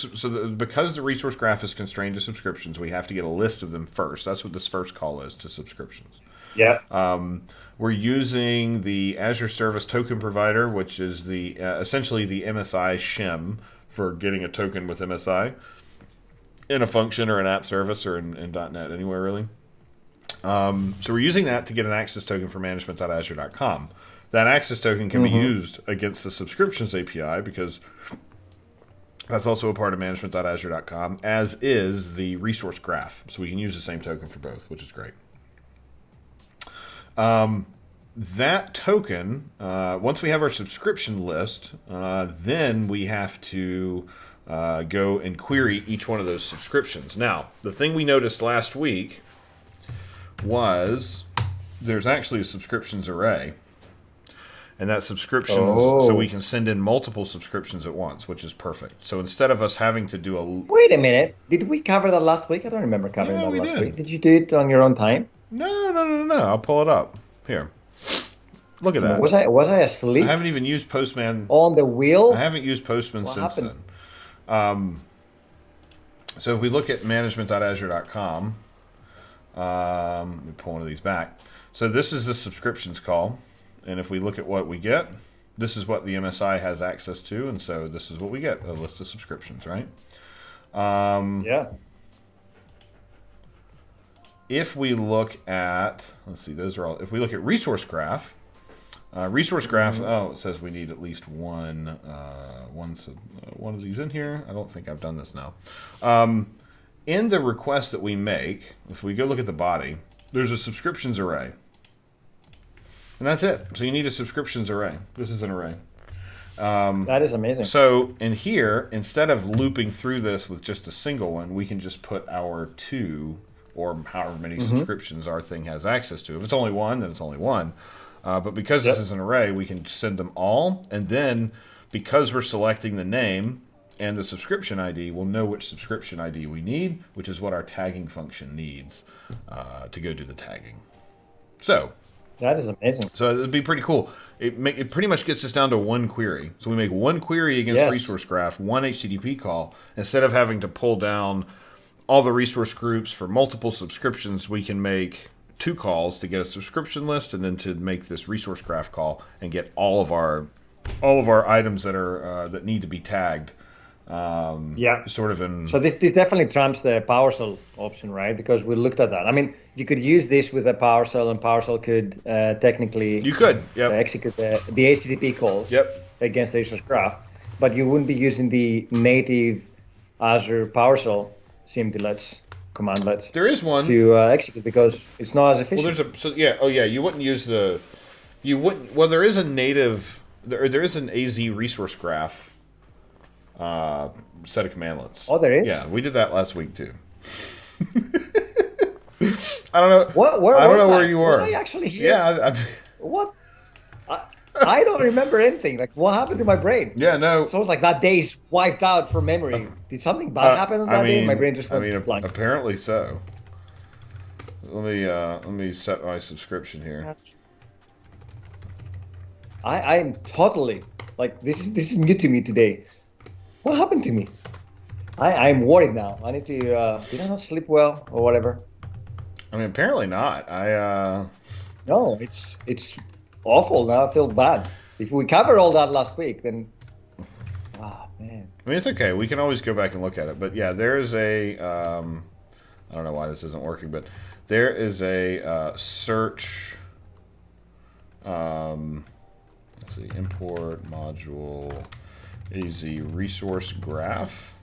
because the resource graph is constrained to subscriptions, we have to get a list of them first. That's what this first call is to subscriptions. Yeah. We're using the Azure Service Token Provider, which is the essentially the MSI shim for getting a token with MSI in a function or an app service or in .NET anywhere really. So we're using that to get an access token for management.azure.com. That access token can be used against the subscriptions API because that's also a part of management.azure.com, as is the resource graph. So we can use the same token for both, which is great. That token, once we have our subscription list, then we have to go and query each one of those subscriptions. Now, the thing we noticed last week was there's actually a subscriptions array. And that subscriptions, so we can send in multiple subscriptions at once, which is perfect. So instead of us having to do a... Wait a minute. Did we cover that last week? I don't remember covering that last week. Did you do it on your own time? No. I'll pull it up. Here. Look at that. Was I asleep? I haven't even used Postman. On the wheel? I haven't used Postman What since happened? then. So if we look at management.azure.com, let me pull one of these back. So this is the subscriptions call. And if we look at what we get, this is what the MSI has access to. And so this is what we get, a list of subscriptions, right? Yeah. If we look at, let's see, those are all, if we look at resource graph, oh, it says we need at least one of these in here. I don't think I've done this now. In the request that we make, if we go look at the body, there's a subscriptions array. And that's it. So you need a subscriptions array. This is an array. That is amazing. So in here, instead of looping through this with just a single one, we can just put our 2 or however many subscriptions our thing has access to. If it's only one, then it's only one. But because this is an array, we can send them all. And then because we're selecting the name and the subscription ID, we'll know which subscription ID we need, which is what our tagging function needs to go do the tagging. So that is amazing. So it'd be pretty cool. It pretty much gets us down to one query. So we make one query against resource graph, one HTTP call. Instead of having to pull down all the resource groups for multiple subscriptions, we can make 2 calls to get a subscription list, and then to make this resource graph call and get all of our items that are that need to be tagged. Sort of in. So this definitely trumps the PowerShell option, right? Because we looked at that. I mean, you could use this with a PowerShell, and PowerShell could technically execute the HTTP calls against the resource graph, but you wouldn't be using the native Azure PowerShell CMDlets commandlets. There is one to execute because it's not as efficient. Well, you wouldn't use the. You wouldn't. Well, there is a native. There is an AZ resource graph. Set of commandlets. Oh, there is? Yeah, we did that last week too. I don't know. I don't know where you were. Was I actually here? Yeah. What? I don't remember anything. Like, what happened to my brain? Yeah, no. So it's like that day's wiped out from memory. Did something bad happen on that day? My brain just went blank. Apparently so. Let me set my subscription here. I'm totally like this is new to me today. What happened to me? I'm worried now. I need to, did I not sleep well or whatever? I mean, apparently not. No, it's awful. Now I feel bad. If we covered all that last week, then, man. I mean, it's okay. We can always go back and look at it. But yeah, there is a. I don't know why this isn't working, but there is a search. Let's see, import module AZ resource graph,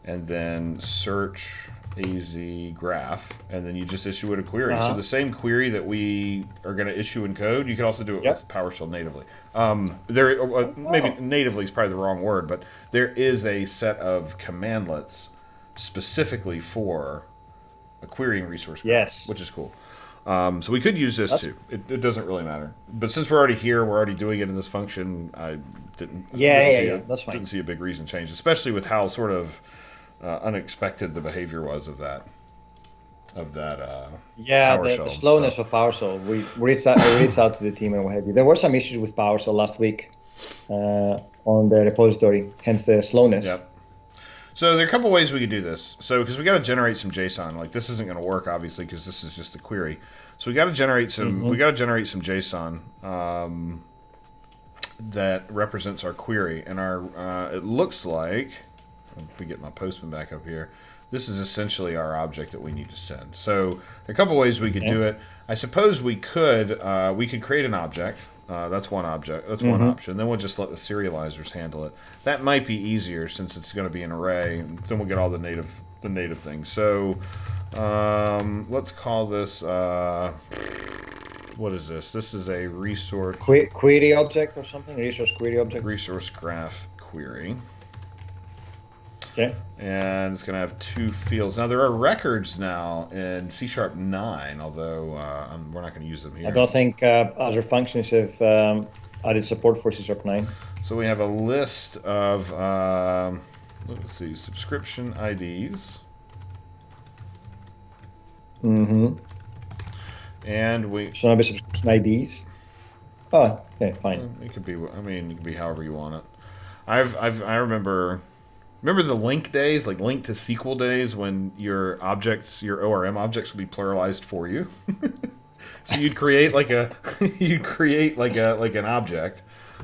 and then search AZ graph, and then you just issue it a query. So the same query that we are going to issue in code, you can also do it with PowerShell natively. Maybe natively is probably the wrong word, but there is a set of commandlets specifically for a querying resource graph, which is cool. So we could use this too. It doesn't really matter. But since we're already here, we're already doing it in this function. I didn't. That's fine. Didn't see a big reason change, especially with how sort of unexpected the behavior was of that. The slowness of PowerShell. We reached out to the team and what have you. There were some issues with PowerShell last week on the repository, hence the slowness. Yep. So there are a couple ways we could do this. So because we got to generate some JSON, like this isn't going to work obviously because this is just a query. So we got to generate some. We got to generate some JSON that represents our query, and our it looks like. Let me get my Postman back up here. This is essentially our object that we need to send. So there are a couple ways we could do it. I suppose we could create an object. That's one object. That's one option. Then we'll just let the serializers handle it. That might be easier since it's going to be an array. Then we'll get all the native things. So let's call this. What is this? This is a resource query object or something. Resource query object. Resource graph query. Okay. And it's going to have two fields. Now, there are records now in C#9, although we're not going to use them here. I don't think Azure Functions have added support for C#9. So we have a list of, let's see, subscription IDs. And we... So not be subscription IDs? Oh, okay, fine. It could be, I mean, it could be however you want it. I remember the link days, like link to SQL days, when your objects, your ORM objects, would be pluralized for you. So you'd create like an object.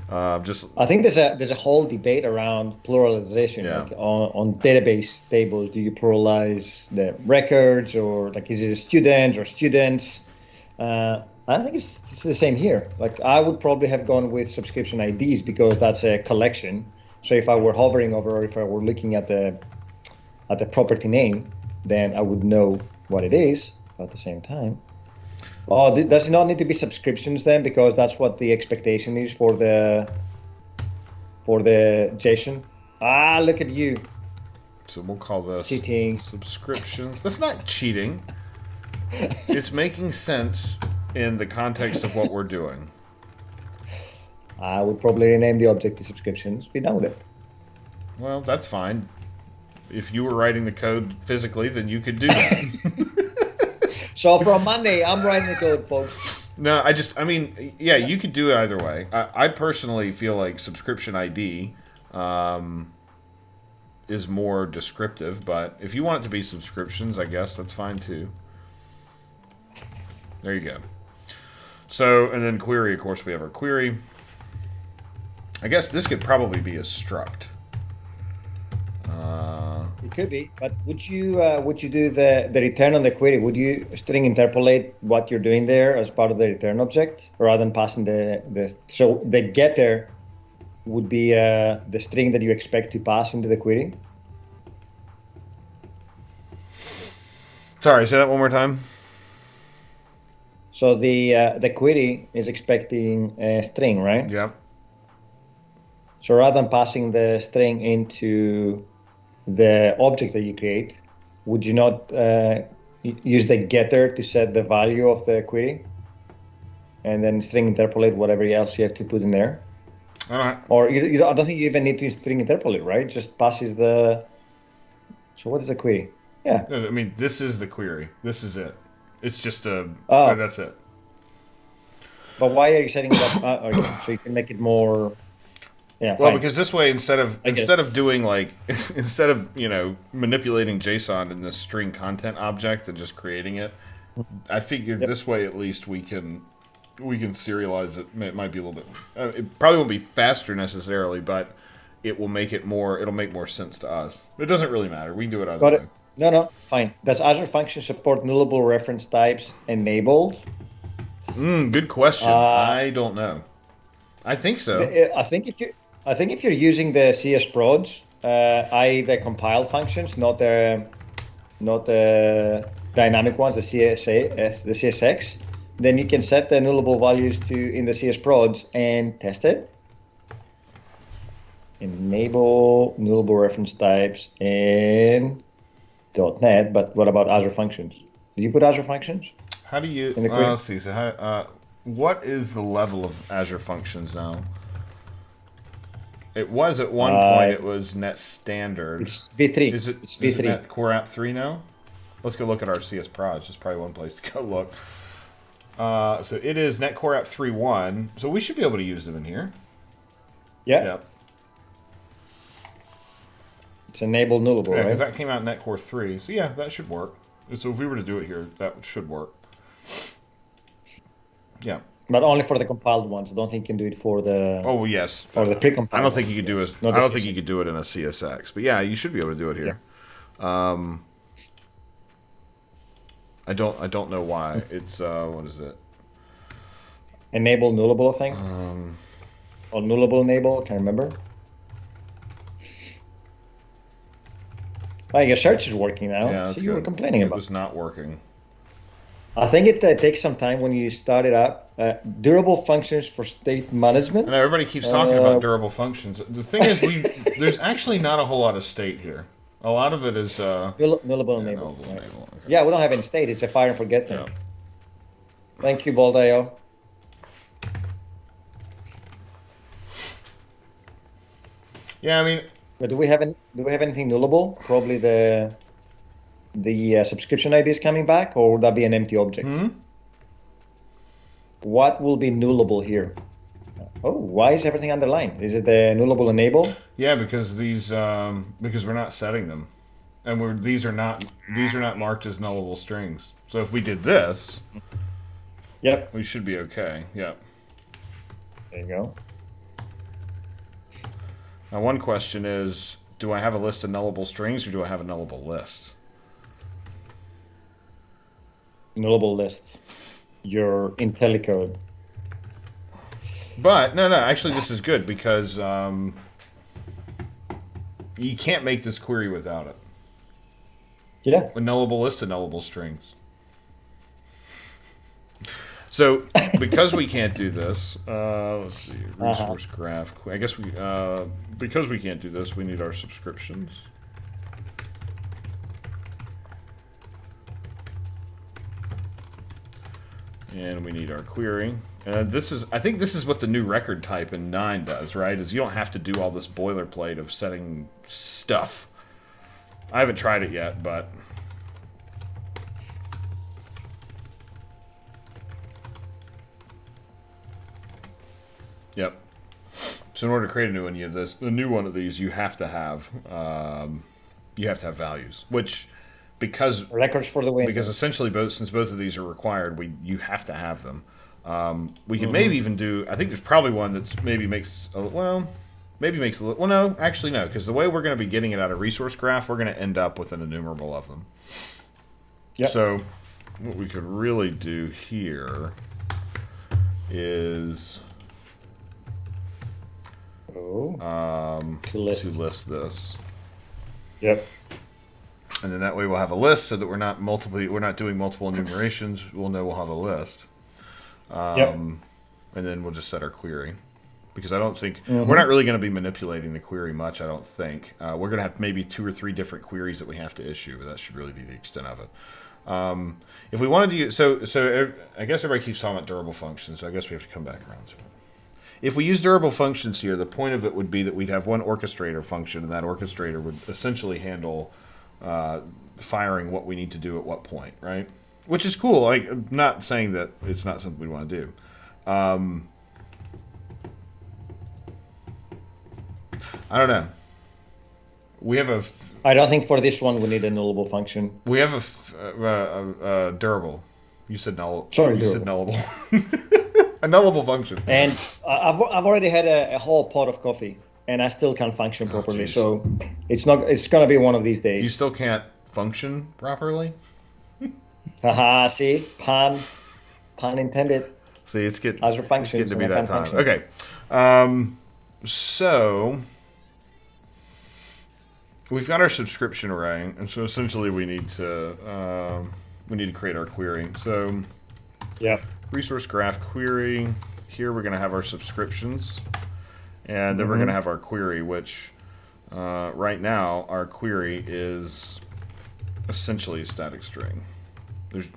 I think there's a whole debate around pluralization. Yeah. Like on database tables, do you pluralize the records, or like is it students or students? I think it's the same here. Like I would probably have gone with subscription IDs because that's a collection. So if I were hovering over, or if I were looking at the property name, then I would know what it is. But at the same time, does it not need to be subscriptions then? Because that's what the expectation is for the JSON. Look at you. So we'll call this cheating. Subscriptions. That's not cheating. It's making sense in the context of what we're doing. I would probably rename the object to subscriptions. Be done with it. Well, that's fine. If you were writing the code physically, then you could do that. So from Monday, I'm writing the code, folks. No, I mean, yeah, you could do it either way. I personally feel like subscription ID is more descriptive, but if you want it to be subscriptions, I guess that's fine too. There you go. So, and then query, of course, we have our query. I guess this could probably be a struct. It could be, but would you do the return on the query? Would you string interpolate what you're doing there as part of the return object, rather than passing so the getter would be the string that you expect to pass into the query? Sorry, say that one more time. So the query is expecting a string, right? Yep. So rather than passing the string into the object that you create, would you not use the getter to set the value of the query, and then string interpolate whatever else you have to put in there? All right. Or I don't think you even need to string interpolate, right? Just passes the. So what is the query? Yeah. I mean, this is the query. This is it. It's just that's it. But why are you setting it up? So you can make it more Yeah, Well, fine. because this way, instead of I get it. doing like instead of manipulating JSON in this string content object and just creating it, I figured Yep. this way at least we can serialize it. It might be a little bit. It probably won't be faster necessarily, but it will make it more. It'll make more sense to us. It doesn't really matter. We can do it either Got way. it. No, no, fine. Does Azure Functions support nullable reference types enabled? Good question. Uh, I don't know. I think so. I think if you're using the CS prods, I the compiled functions, not the dynamic ones, the the CSX, then you can set the nullable values to in the CS prods and test it. Enable nullable reference types in .NET, but what about Azure Functions? Do you put Azure Functions How do you? in the query? Let's see. So, what is the level of Azure Functions now? It was at one point. Uh, It was Net Standard. it's V3. Is it? It's Is it V3. Net Core App 3 now? Let's go look at our CS Proj. There's probably one place to go look. So it is Net Core App 3.1. So we should be able to use them in here. Yeah, Yep. it's enable nullable, Yeah, because right? that came out in Net Core 3. So yeah, that should work. So if we were to do it here, that should work. Yeah. But only for the compiled ones. I don't think you can do it for the Oh yes. or the I precompiled don't think ones. you could do it. Not I the don't think you CSX. could do it in a CSX. But yeah, you should be able to do it Yeah. here. I don't know why. It's what is it? Enable nullable, I think. Or nullable enable, can't remember. Oh, your search is working now. Yeah, So that's you were good. complaining It about. was not working. I think it takes some time when you start it up. Durable functions for state I management. know everybody keeps talking about durable functions. The thing is, there's actually not a whole lot of state here. A lot of it is Nullable yeah, enable. nullable Right. enable. Okay. Yeah, we don't have any state. It's a fire and forget Yeah. thing. Thank you, Baldayo. Yeah, I mean, But do we have anything nullable? Probably the subscription ID is coming back, or would that be an empty object? What will be nullable here? Oh, why is everything underlined? Is it the nullable enable? yeah, because these because we're not setting them, and these are not marked as nullable strings. So if we did this, Yep. we should be okay. Yeah. There you go. Now, one question is, do I have a list of nullable strings or do I have a nullable list? Nullable list. Your IntelliCode. But, no, actually this is good because you can't make this query without it. Yeah. A nullable list of nullable strings. So, because we can't do this, let's see, resource graph. I guess because we can't do this, we need our subscriptions. And we need our query. And I think this is what the new record type in 9 does, right? Is you don't have to do all this boilerplate of setting stuff. I haven't tried it yet, but yep. So in order to create a new one of these, you have to have values, which because Records for the win. because essentially since both of these are required, you have to have them. We could maybe even do. I think there's probably one that's maybe makes a, well, maybe makes a little. Well, no, actually no, because the way we're going to be getting it out of resource graph, we're going to end up with an enumerable of them. Yep. So what we could really do here is to list. to list this. Yep. And then that way we'll have a list so that we're not doing multiple enumerations. We'll know we'll have a list. Yep. And then we'll just set our query. Because I don't think we're not really going to be manipulating the query much, I don't think. We're going to have maybe 2 or 3 different queries that we have to issue, but that should really be the extent of it. If we wanted to use, so I guess everybody keeps talking about durable functions, so I guess we have to come back around to it. If we use durable functions here, the point of it would be that we'd have one orchestrator function, and that orchestrator would essentially handle firing what we need to do at what point, right? Which is cool. Like, I'm not saying that it's not something we want to do. I don't know. We have I don't think for this one we need a nullable function. we have durable. You said null. Sorry, You said durable. nullable. A nullable function. And I've already had a whole pot of coffee, and I still can't function properly. Jeez. So it's gonna be one of these You days. still can't function properly. Haha, see, pun intended. See, it's getting Azure it's Functions, getting to be and I that can't time. function. Okay, so we've got our subscription array, and so essentially we need to create our query. So Yeah. resource graph query. Here we're going to have our subscriptions, and then we're going to have our query, which right now our query is essentially a static string. There's,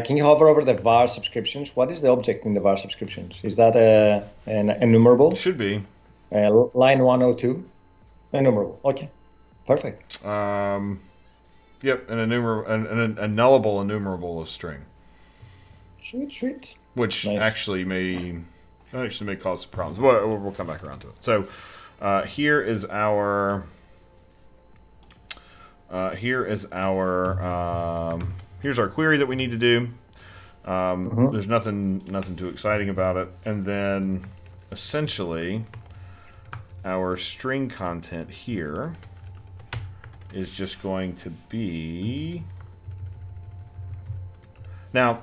Can you hover over the var subscriptions? What is the object in the var subscriptions? Is that an enumerable? should be. Line 102? Enumerable. Okay. Perfect. Yep, an nullable enumerable of string, Sweet. which Nice. actually may cause some problems. We'll come back around to it. So here is our here's our query that we need to do. There's nothing too exciting about it, and then essentially our string content here is just going to be now.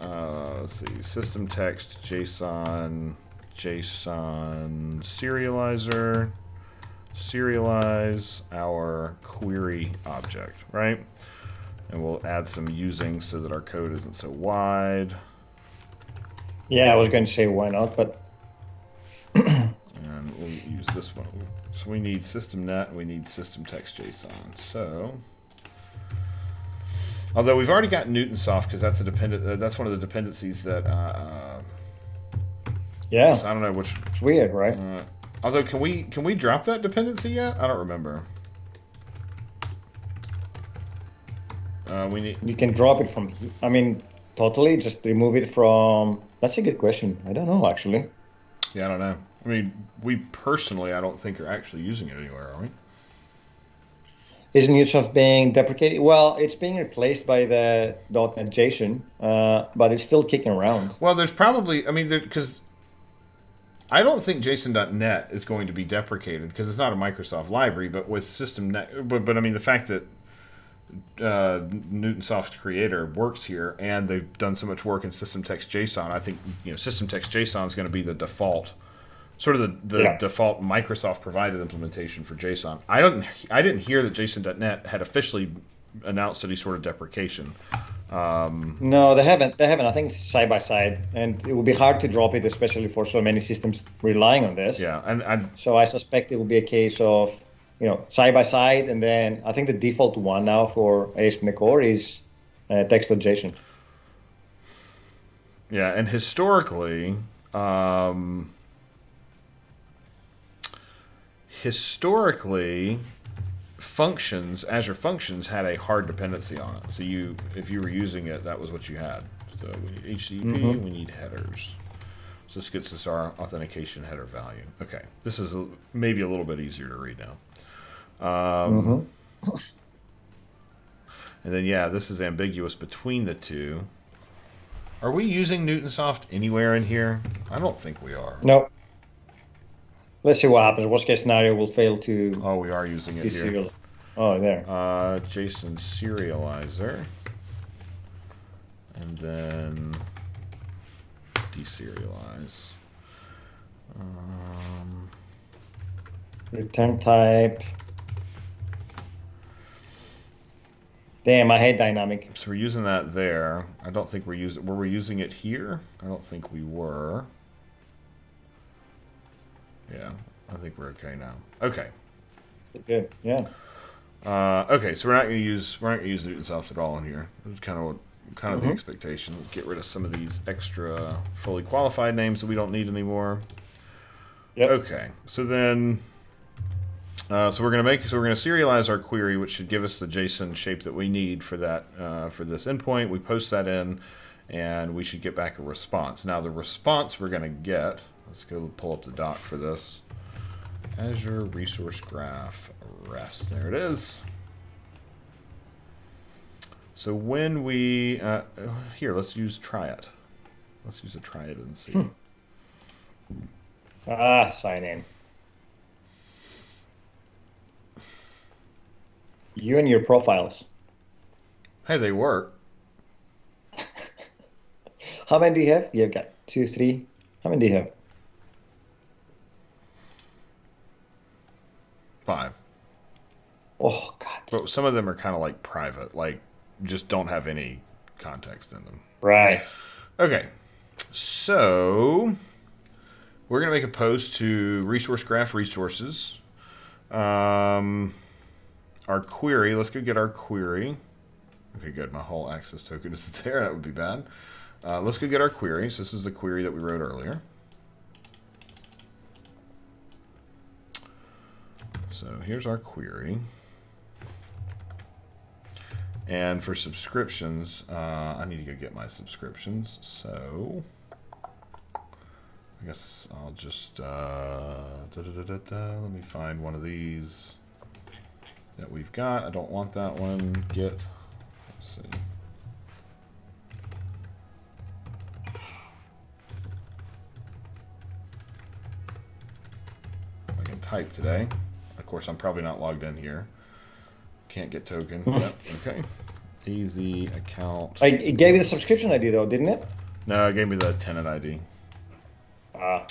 Let's see, system text JSON serializer, serialize our query object, right? And we'll add some using so that our code isn't so wide. Yeah, I was going to say why not, but And we'll use this one. So we need systemnet, and we need system text JSON. So, although we've already got Newtonsoft because that's a dependent. That's one of the dependencies that. yeah, So I don't know which. it's weird, right? Although can we drop that dependency yet? I don't remember. We need. You can drop it from, I mean, totally, just remove it from, that's a good question. I don't know, actually. Yeah, I don't know. I mean, we personally, I don't think are actually using it anywhere, are we? Isn't Ubisoft being deprecated? Well, it's being replaced by the .NET JSON, but it's still kicking around. Well, there's probably. I mean, because I don't think JSON.NET is going to be deprecated because it's not a Microsoft library. But with systemnet, but I mean the fact that Newtonsoft Creator works here and they've done so much work in system text JSON, I think system text JSON is going to be the default, sort of the default Microsoft provided implementation for JSON. I didn't hear that JSON.NET had officially announced any sort of deprecation. No, they haven't. I think it's side by side, and it will be hard to drop it, especially for so many systems relying on this. Yeah, and So I suspect it will be a case of, side by side, and then I think the default one now for ASP.NET Core is text.json. yeah, and historically, functions, Azure Functions had a hard dependency on it. So if you were using it, that was what you had. So we need HTTP, we need headers. So this gets us our authentication header value. Okay, this is maybe a little bit easier to read now. And then this is ambiguous between the two. Are we using Newtonsoft anywhere in here? I don't think we are. No. Let's see what happens. Worst case scenario, we'll fail to Oh, we are using it here. deserialize. Oh, there. JSON serializer, and then deserialize. Return type. Damn, I hate dynamic. So we're using that there. I don't think were we using it here? I don't think we were. Yeah, I think we're okay now. Okay. Good. Yeah. Okay, so we're not going to use Newtonsoft at all in here. It's kind of the expectation. We'll get rid of some of these extra fully qualified names that we don't need anymore. Yep. Okay, so then, we're going to serialize our query, which should give us the JSON shape that we need for that for this endpoint. We post that in, and we should get back a response. Now the response we're going to get. Let's go pull up the doc for this. Azure Resource Graph REST. There it is. So when we here, let's use try it. Let's use a try it and see. Sign in. You and your profiles. Hey, they work. How many do you have? You've got 2, 3. How many do you have? 5. Oh, God. But some of them are kind of like private, like just don't have any context in them. Right. Okay. So we're going to make a post to Resource Graph Resources. Our query, let's go get our query. Okay, good. My whole access token isn't there. That would be bad. Let's go get our query. So this is the query that we wrote earlier. So here's our query. And for subscriptions, I need to go get my subscriptions. So I guess I'll just let me find one of these that we've got. I don't want that one. Get. Let's see. I can type today. Of course, I'm probably not logged in here. Can't get token. Yep. Okay. Easy account. It gave you the subscription ID though, didn't it? No, it gave me the tenant ID. All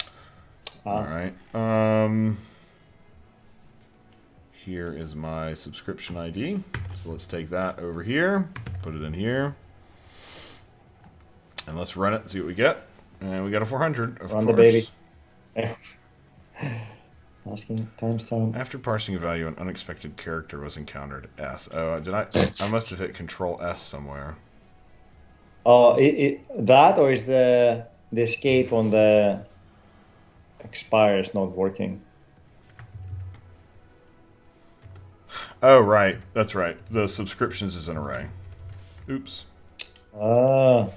right. Here is my subscription ID. So let's take that over here, put it in here, and let's run it and see what we get. And we got a 400. Of Run course. the baby. Asking timestamp. After parsing a value, an unexpected character was encountered. S. Oh, did I? I must have hit Control S somewhere. Oh, that or is the escape on the expires not working? Oh, right. That's right. The subscriptions is an array. Oops. Ah.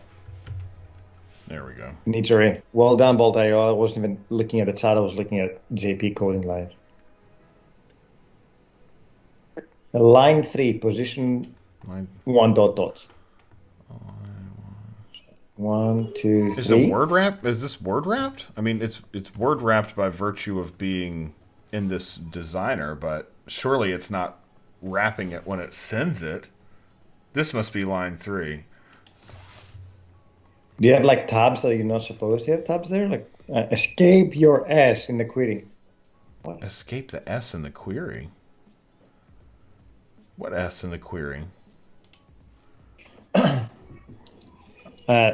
There we go. Needs array. Well done, Bolt.io. I wasn't even looking at the chat. I was looking at JP coding live. Line 3, position Line 1 dot dot. 1, 2, 3. Is it word wrap? Is this word wrapped? I mean, it's word wrapped by virtue of being in this designer, but surely it's not wrapping it when it sends it. This must be line 3. Do you have like tabs that you're not supposed to have tabs there? Like escape your S in the query. What? Escape the S in the query. What S in the query?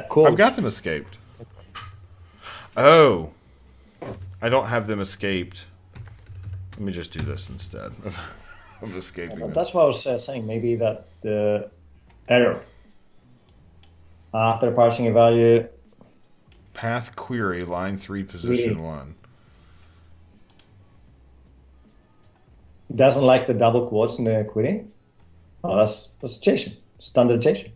Cool. I've got them escaped. Oh, I don't have them escaped. Let me just do this instead of escaping them. That's what I was saying. Maybe that the error after parsing a value. Path query, line 3, position 1. It doesn't like the double quotes in the query. Oh, that's JSON, standard JSON.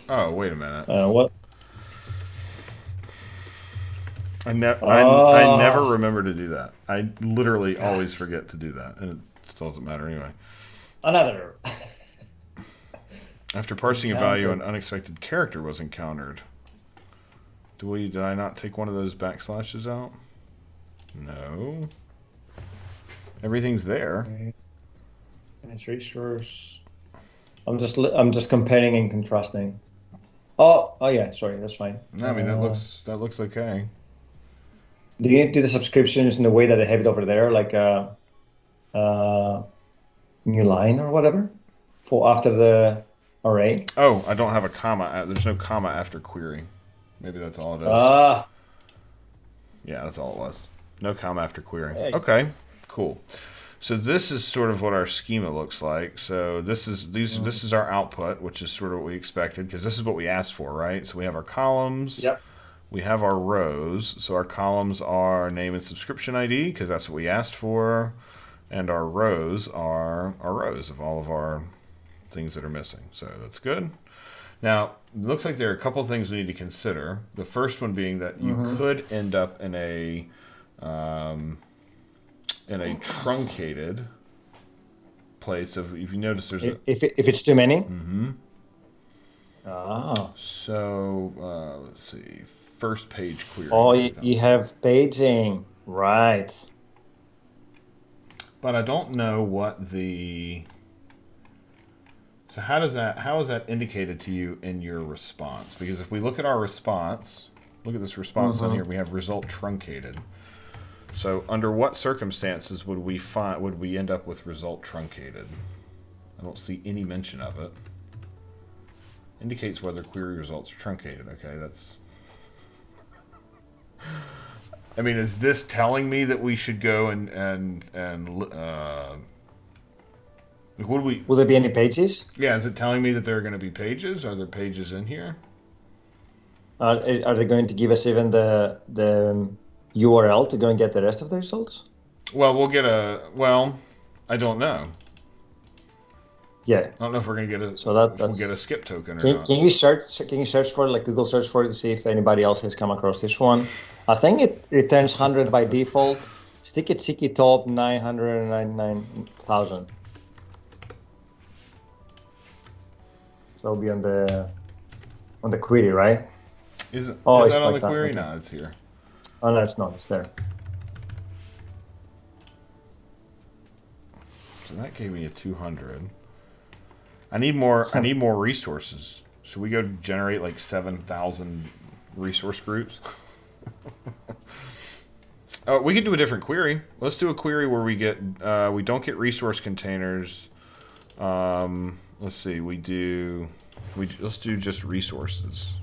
Oh, wait a minute. What? I never remember to do that. I literally always forget to do that, and it doesn't matter anyway. Another. After parsing a value, an unexpected character was encountered. Did I not take one of those backslashes out? No. Everything's there. It's resource. I'm just comparing and contrasting. Oh yeah, sorry, that's fine. No, I mean that looks okay. Do you need to do the subscriptions in the way that they have it over there, like a new line or whatever, for after the array? Oh, I don't have a comma. There's no comma after query. Maybe that's all it is. Yeah, that's all it was. No comma after query. Okay, cool. So this is sort of what our schema looks like. So this is our output, which is sort of what we expected, because this is what we asked for, right? So we have our columns. Yep. We have our rows. So our columns are name and subscription ID, because that's what we asked for. And our rows are our rows of all of our things that are missing. So that's good. Now, it looks like there are a couple of things we need to consider. The first one being that you Mm-hmm. could end up um, in a truncated place. Of if you notice, there's a If it's too many. mm-hmm. Ah. So let's see, first page Oh, queries. you have paging. Right. But I don't know what the. So how is that indicated to you in your response? Because if we look at our response, look at this response on Mm-hmm. here, we have result truncated. So under what circumstances would we end up with result truncated? I don't see any mention of it. Indicates whether query results are truncated. Okay, that's. I mean, is this telling me that we should go and what do we? Will there be any pages? Yeah, is it telling me that there are going to be pages? Are there pages in here? Are they going to give us even the URL to go and get the rest of the results? Well, we'll get a. Well, I don't know. Yeah. I don't know if we're going to get a. So If we'll get a that's skip token or can not. can you search for it, like Google search for it to see if anybody else has come across this one? I think it returns 100 by default. Sticky top 999,000. So it'll be on the query, right? Is it? Oh, Is it's that on like the that. query? Okay. No, it's here. Oh no, it's not. It's there. So that gave me a 200. I need more. I need more resources. Should we go generate like 7,000 resource groups? Oh, we could do a different query. Let's do a query where we don't get resource containers. Let's see. Let's do just resources.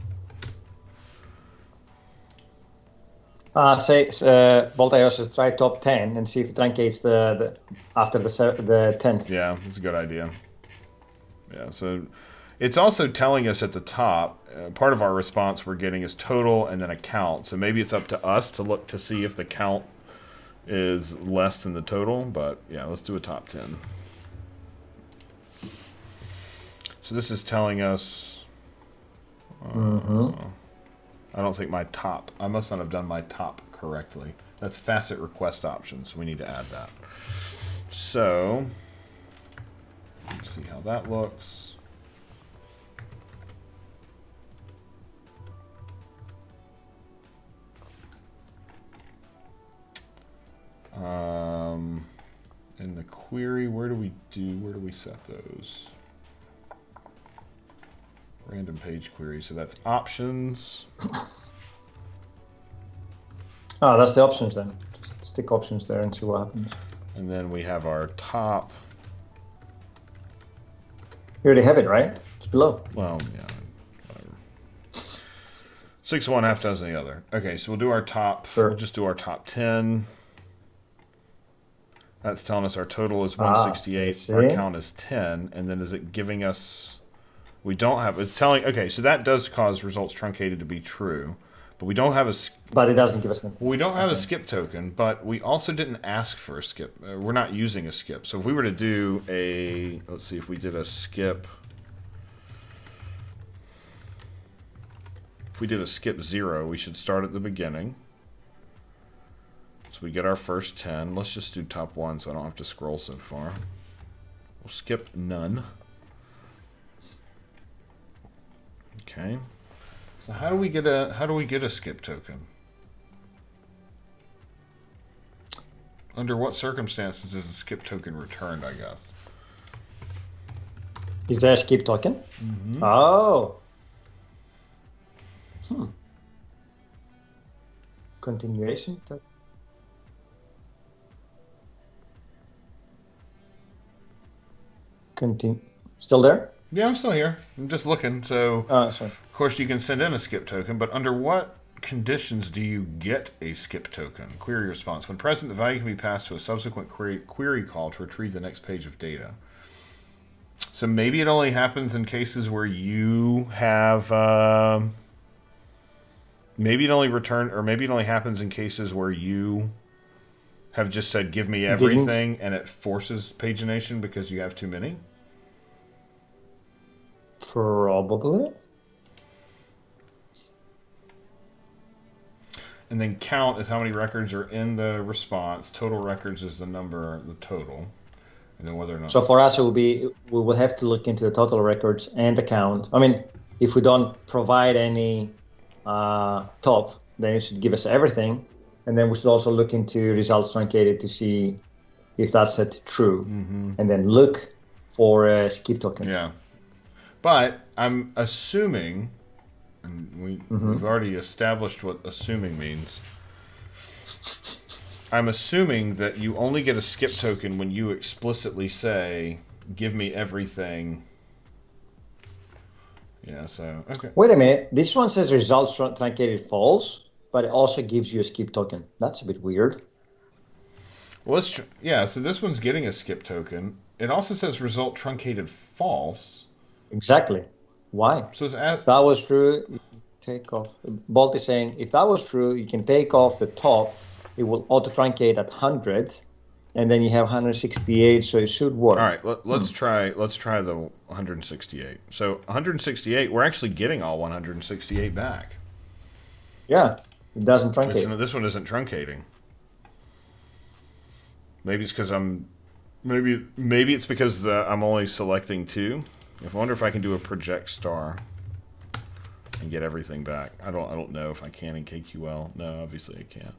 Say Bolt.io try top 10 and see if it truncates the after the 10th. Yeah, that's a good idea. Yeah, so it's also telling us at the top, part of our response we're getting is total and then a count. So maybe it's up to us to look to see if the count is less than the total. But yeah, let's do a top 10. So this is telling us. I don't think my top. I must not have done my top correctly. That's facet request options. We need to add that. So let's see how that looks. In the query, where do we set those? Random page query. So that's options. Oh, that's the options then. Just stick options there and see what happens. And then we have our top. You already have it, right? It's below. Well, yeah, whatever. 6 of one, half dozen the other. Okay, so we'll do our top. Sure. We'll just do our top 10. That's telling us our total is 168. Our count is 10. And then is it giving us... We don't have... It's telling... Okay, so that does cause results truncated to be true. But we don't have a... But it doesn't give us anything. We don't have a skip token, but we also didn't ask for a skip. We're not using a skip. So if we were to do a... Let's see if we did a skip... If we did a skip 0, we should start at the beginning. So we get our first 10. Let's just do top 1 so I don't have to scroll so far. We'll skip none. Okay. So how do we get a skip token? Under what circumstances is a skip token returned, I guess? Is there a skip token? Mm-hmm. Oh. Continuation. Continue. Still there? Yeah, I'm still here. I'm just looking. So, Sorry. of course, you can send in a skip token, but under what conditions do you get a skip token? Query response. When present, the value can be passed to a subsequent query call to retrieve the next page of data. So maybe it only happens in cases where you have... maybe it only happens in cases where you have just said, give me everything, and it forces pagination because you have too many? Probably. And then count is how many records are in the response. Total records is the number, the total. And then whether or not. So for us, it will be, we will have to look into the total records and the count. I mean, if we don't provide any top, then it should give us everything. And then we should also look into results truncated to see if that's set to true. And then look for a skip token. Yeah. But I'm assuming, and we've already established what assuming means. I'm assuming that you only get a skip token when you explicitly say, give me everything. Yeah, so, okay. Wait a minute. This one says results truncated false, but it also gives you a skip token. That's a bit weird. Well, yeah, so this one's getting a skip token. It also says result truncated false. Exactly. Why? So it's if that was true, you can take off. Bolt is saying, if that was true, you can take off the top. It will auto-truncate at 100, and then you have 168, so it should work. All right, let's try the 168. So 168, we're actually getting all 168 back. Yeah, it doesn't truncate. This one isn't truncating. Maybe it's because maybe it's because I'm only selecting 2. I wonder if I can do a project star and get everything back. I don't know if I can in KQL. No, obviously I can't.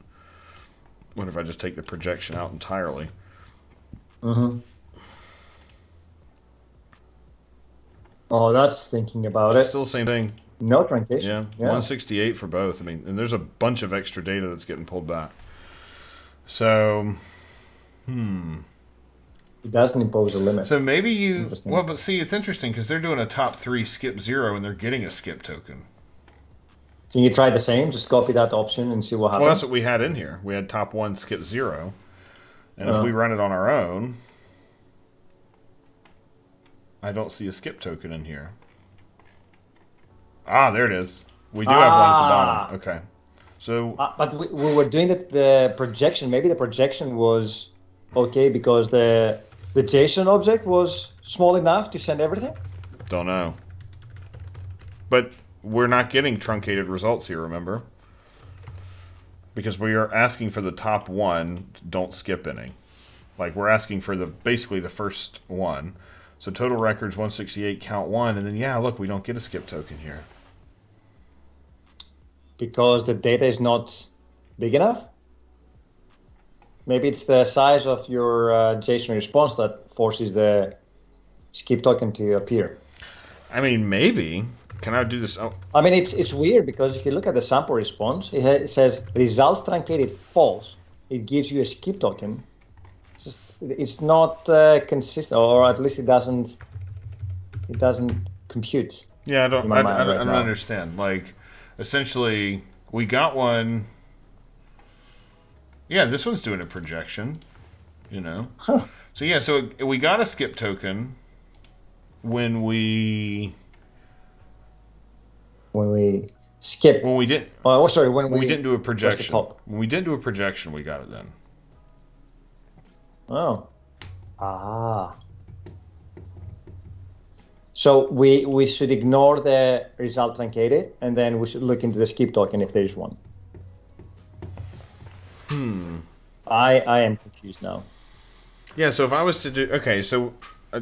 What if I just take the projection out entirely? Oh, that's thinking about it. Still the same thing. No truncation. Yeah, 168 for both. I mean, and there's a bunch of extra data that's getting pulled back. So, It doesn't impose a limit. So maybe you... Well, but see, it's interesting because they're doing a top 3 skip 0 and they're getting a skip token. Can you try the same? Just copy that option and see what happens. Well, that's what we had in here. We had top 1 skip 0. And if we run it on our own, I don't see a skip token in here. Ah, there it is. We do have one at the bottom. Okay. So, but we were doing the projection. Maybe the projection was okay because the JSON object was small enough to send everything? Don't know. But we're not getting truncated results here, remember? Because we are asking for the top 1, don't skip any. Like, we're asking for basically the first one. So total records 168, count 1, and then, yeah, look, we don't get a skip token here. Because the data is not big enough? Maybe it's the size of your JSON response that forces the skip token to appear. I mean, maybe. Can I do this? Oh. I mean, it's weird because if you look at the sample response, it says results truncated false. It gives you a skip token. It's not consistent, or at least it doesn't compute. Yeah, I don't understand. Like, essentially, we got one. Yeah, this one's doing a projection, you know. Huh. So yeah, so we got a skip token when we skip. When we didn't. Oh, sorry. When we didn't do a projection. When we didn't do a projection, we got it then. Oh. Ah. So we should ignore the result truncated, and then we should look into the skip token if there is one. I am confused now. Yeah, so if I was to do... Okay, so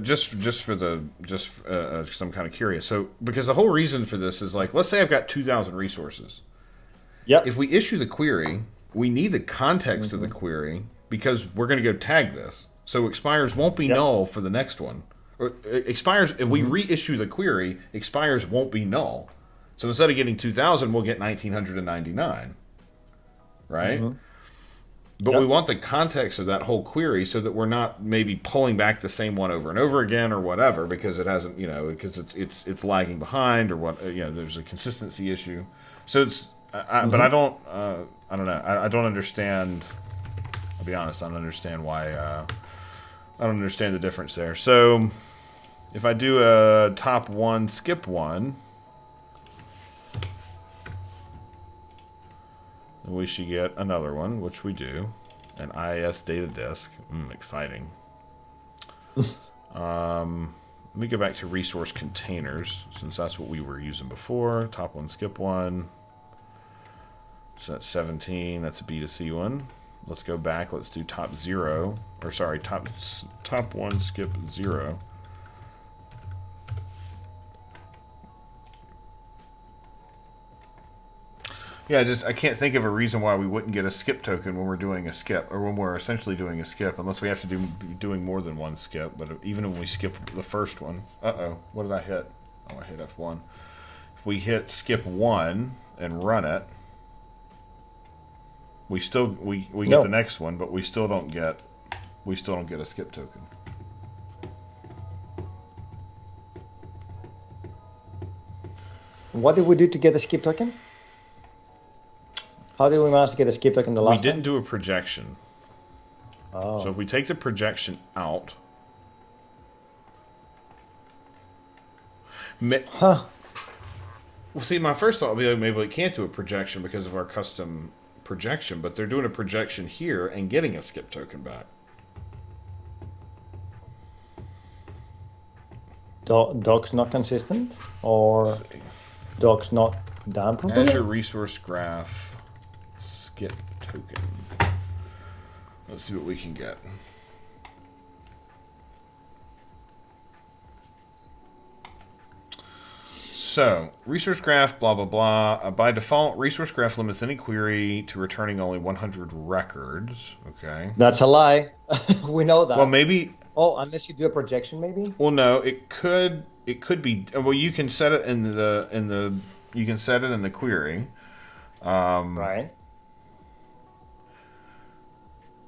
just because I'm kind of curious. So, because the whole reason for this is like, let's say I've got 2,000 resources. Yep. If we issue the query, we need the context of the query because we're going to go tag this. So expires won't be null for the next one. Or expires, if we reissue the query, expires won't be null. So instead of getting 2,000, we'll get 1,999. Right? But we want the context of that whole query so that we're not maybe pulling back the same one over and over again or whatever because it hasn't, because it's lagging behind or what, there's a consistency issue. So it's, but I don't know. I don't understand. I'll be honest. I don't understand why. I don't understand the difference there. So if I do a top 1, skip 1, we should get another one, which we do. An IIS data disk. Exciting. Let me go back to resource containers, since that's what we were using before. Top 1, skip 1. So that's 17. That's a B2C one. Let's go back. Let's do top 0. Or sorry, top 1, skip 0. Yeah, I can't think of a reason why we wouldn't get a skip token when we're doing a skip, or when we're essentially doing a skip, unless we have to be doing more than one skip. But even when we skip the first one, what did I hit? Oh, I hit F1. If we hit skip 1 and run it, we get the next one, but we still don't get a skip token. What did we do to get the skip token? How did we manage to get a skip token the last time? We didn't do a projection. Oh. So if we take the projection out... Huh. Well, see, my first thought would be like, maybe we can't do a projection because of our custom projection, but they're doing a projection here and getting a skip token back. Doc's not consistent? Or doc's not done properly? Azure Resource Graph skip token. Let's see what we can get. So, resource graph, blah, blah, blah. By default, resource graph limits any query to returning only 100 records. Okay. That's a lie. We know that. Well, maybe... Oh, unless you do a projection, maybe? Well, no, it could be... Well, you can set it in the you can set it in the query. Right.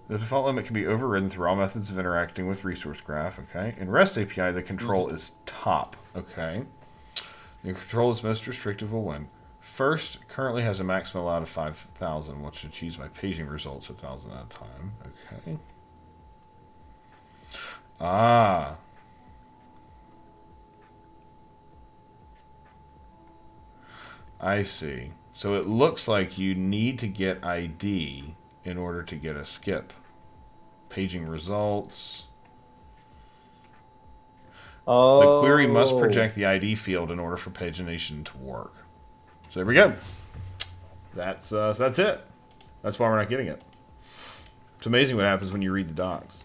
The default limit can be overridden through all methods of interacting with resource graph. Okay. In REST API, the control is top. Okay. The control is most restrictive will win. First currently has a maximum allowed of 5,000, which achieves by paging results 1,000 at a time. Okay. Ah. I see. So it looks like you need to get ID in order to get a skip. Paging results. Oh. The query must project the ID field in order for pagination to work. So there we go. That's it. That's why we're not getting it. It's amazing what happens when you read the docs.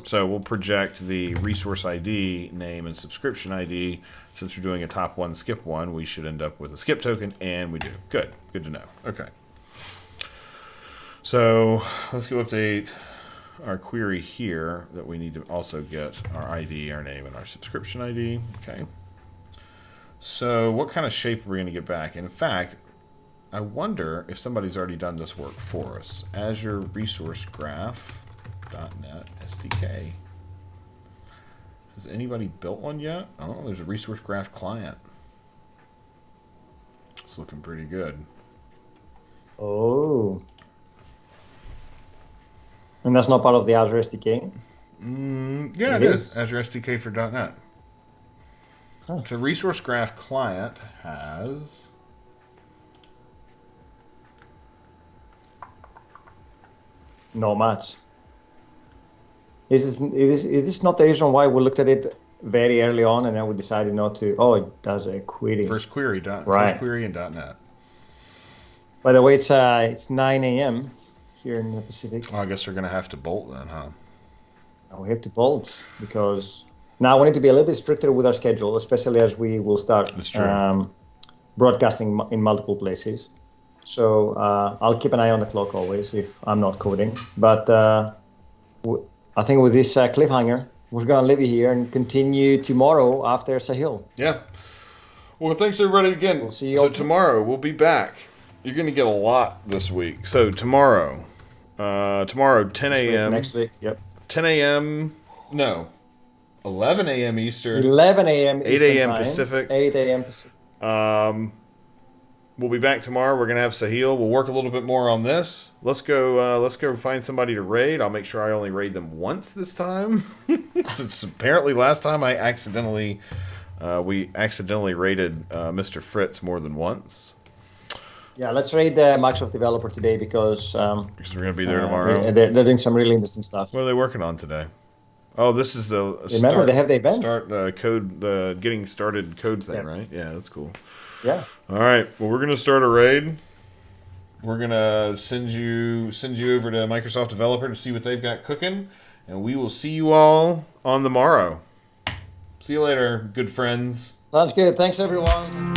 So we'll project the resource ID, name, and subscription ID. Since we're doing a top 1, skip 1, we should end up with a skip token, and we do. Good. Good to know. Okay. So let's go update our query here that we need to also get our ID, our name, and our subscription ID. Okay. So what kind of shape are we going to get back? In fact, I wonder if somebody's already done this work for us. Azure Resource Graph.net SDK. Has anybody built one yet? Oh, there's a Resource Graph client. It's looking pretty good. Oh. And that's not part of the Azure SDK? Yeah, it is. Azure SDK for .NET. Huh. So Resource Graph client has... Not much. Is this not the reason why we looked at it very early on and then we decided not to? Oh, it does a query. First query in .NET. By the way, it's 9 a.m. here in the Pacific. Oh, I guess we're going to have to bolt then, huh? We have to bolt because now we need to be a little bit stricter with our schedule, especially as we will start broadcasting in multiple places. So I'll keep an eye on the clock always if I'm not coding. But I think with this cliffhanger, we're going to leave you here and continue tomorrow after Sahil. Yeah. Well, thanks everybody again. We'll see you so tomorrow we'll be back. You're going to get a lot this week. So tomorrow 10 a.m. Next week, yep. 10 a.m. No, 11 a.m. Eastern. 11 a.m. 8 a.m. Pacific. 8 a.m. Pacific. We'll be back tomorrow. We're gonna have Sahil. We'll work a little bit more on this. Let's go find somebody to raid. I'll make sure I only raid them once this time. Since apparently last time we accidentally raided Mr. Fritz more than once. Yeah, let's raid the Microsoft developer today because we're gonna be there tomorrow. They're doing some really interesting stuff. What are they working on today? Oh, this is the remember they have the event. Start the code, the getting started code thing, right? Yeah, that's cool. Yeah. All right. Well, we're gonna start a raid. We're gonna send you over to Microsoft Developer to see what they've got cooking, and we will see you all on the morrow. See you later, good friends. Sounds good. Thanks, everyone.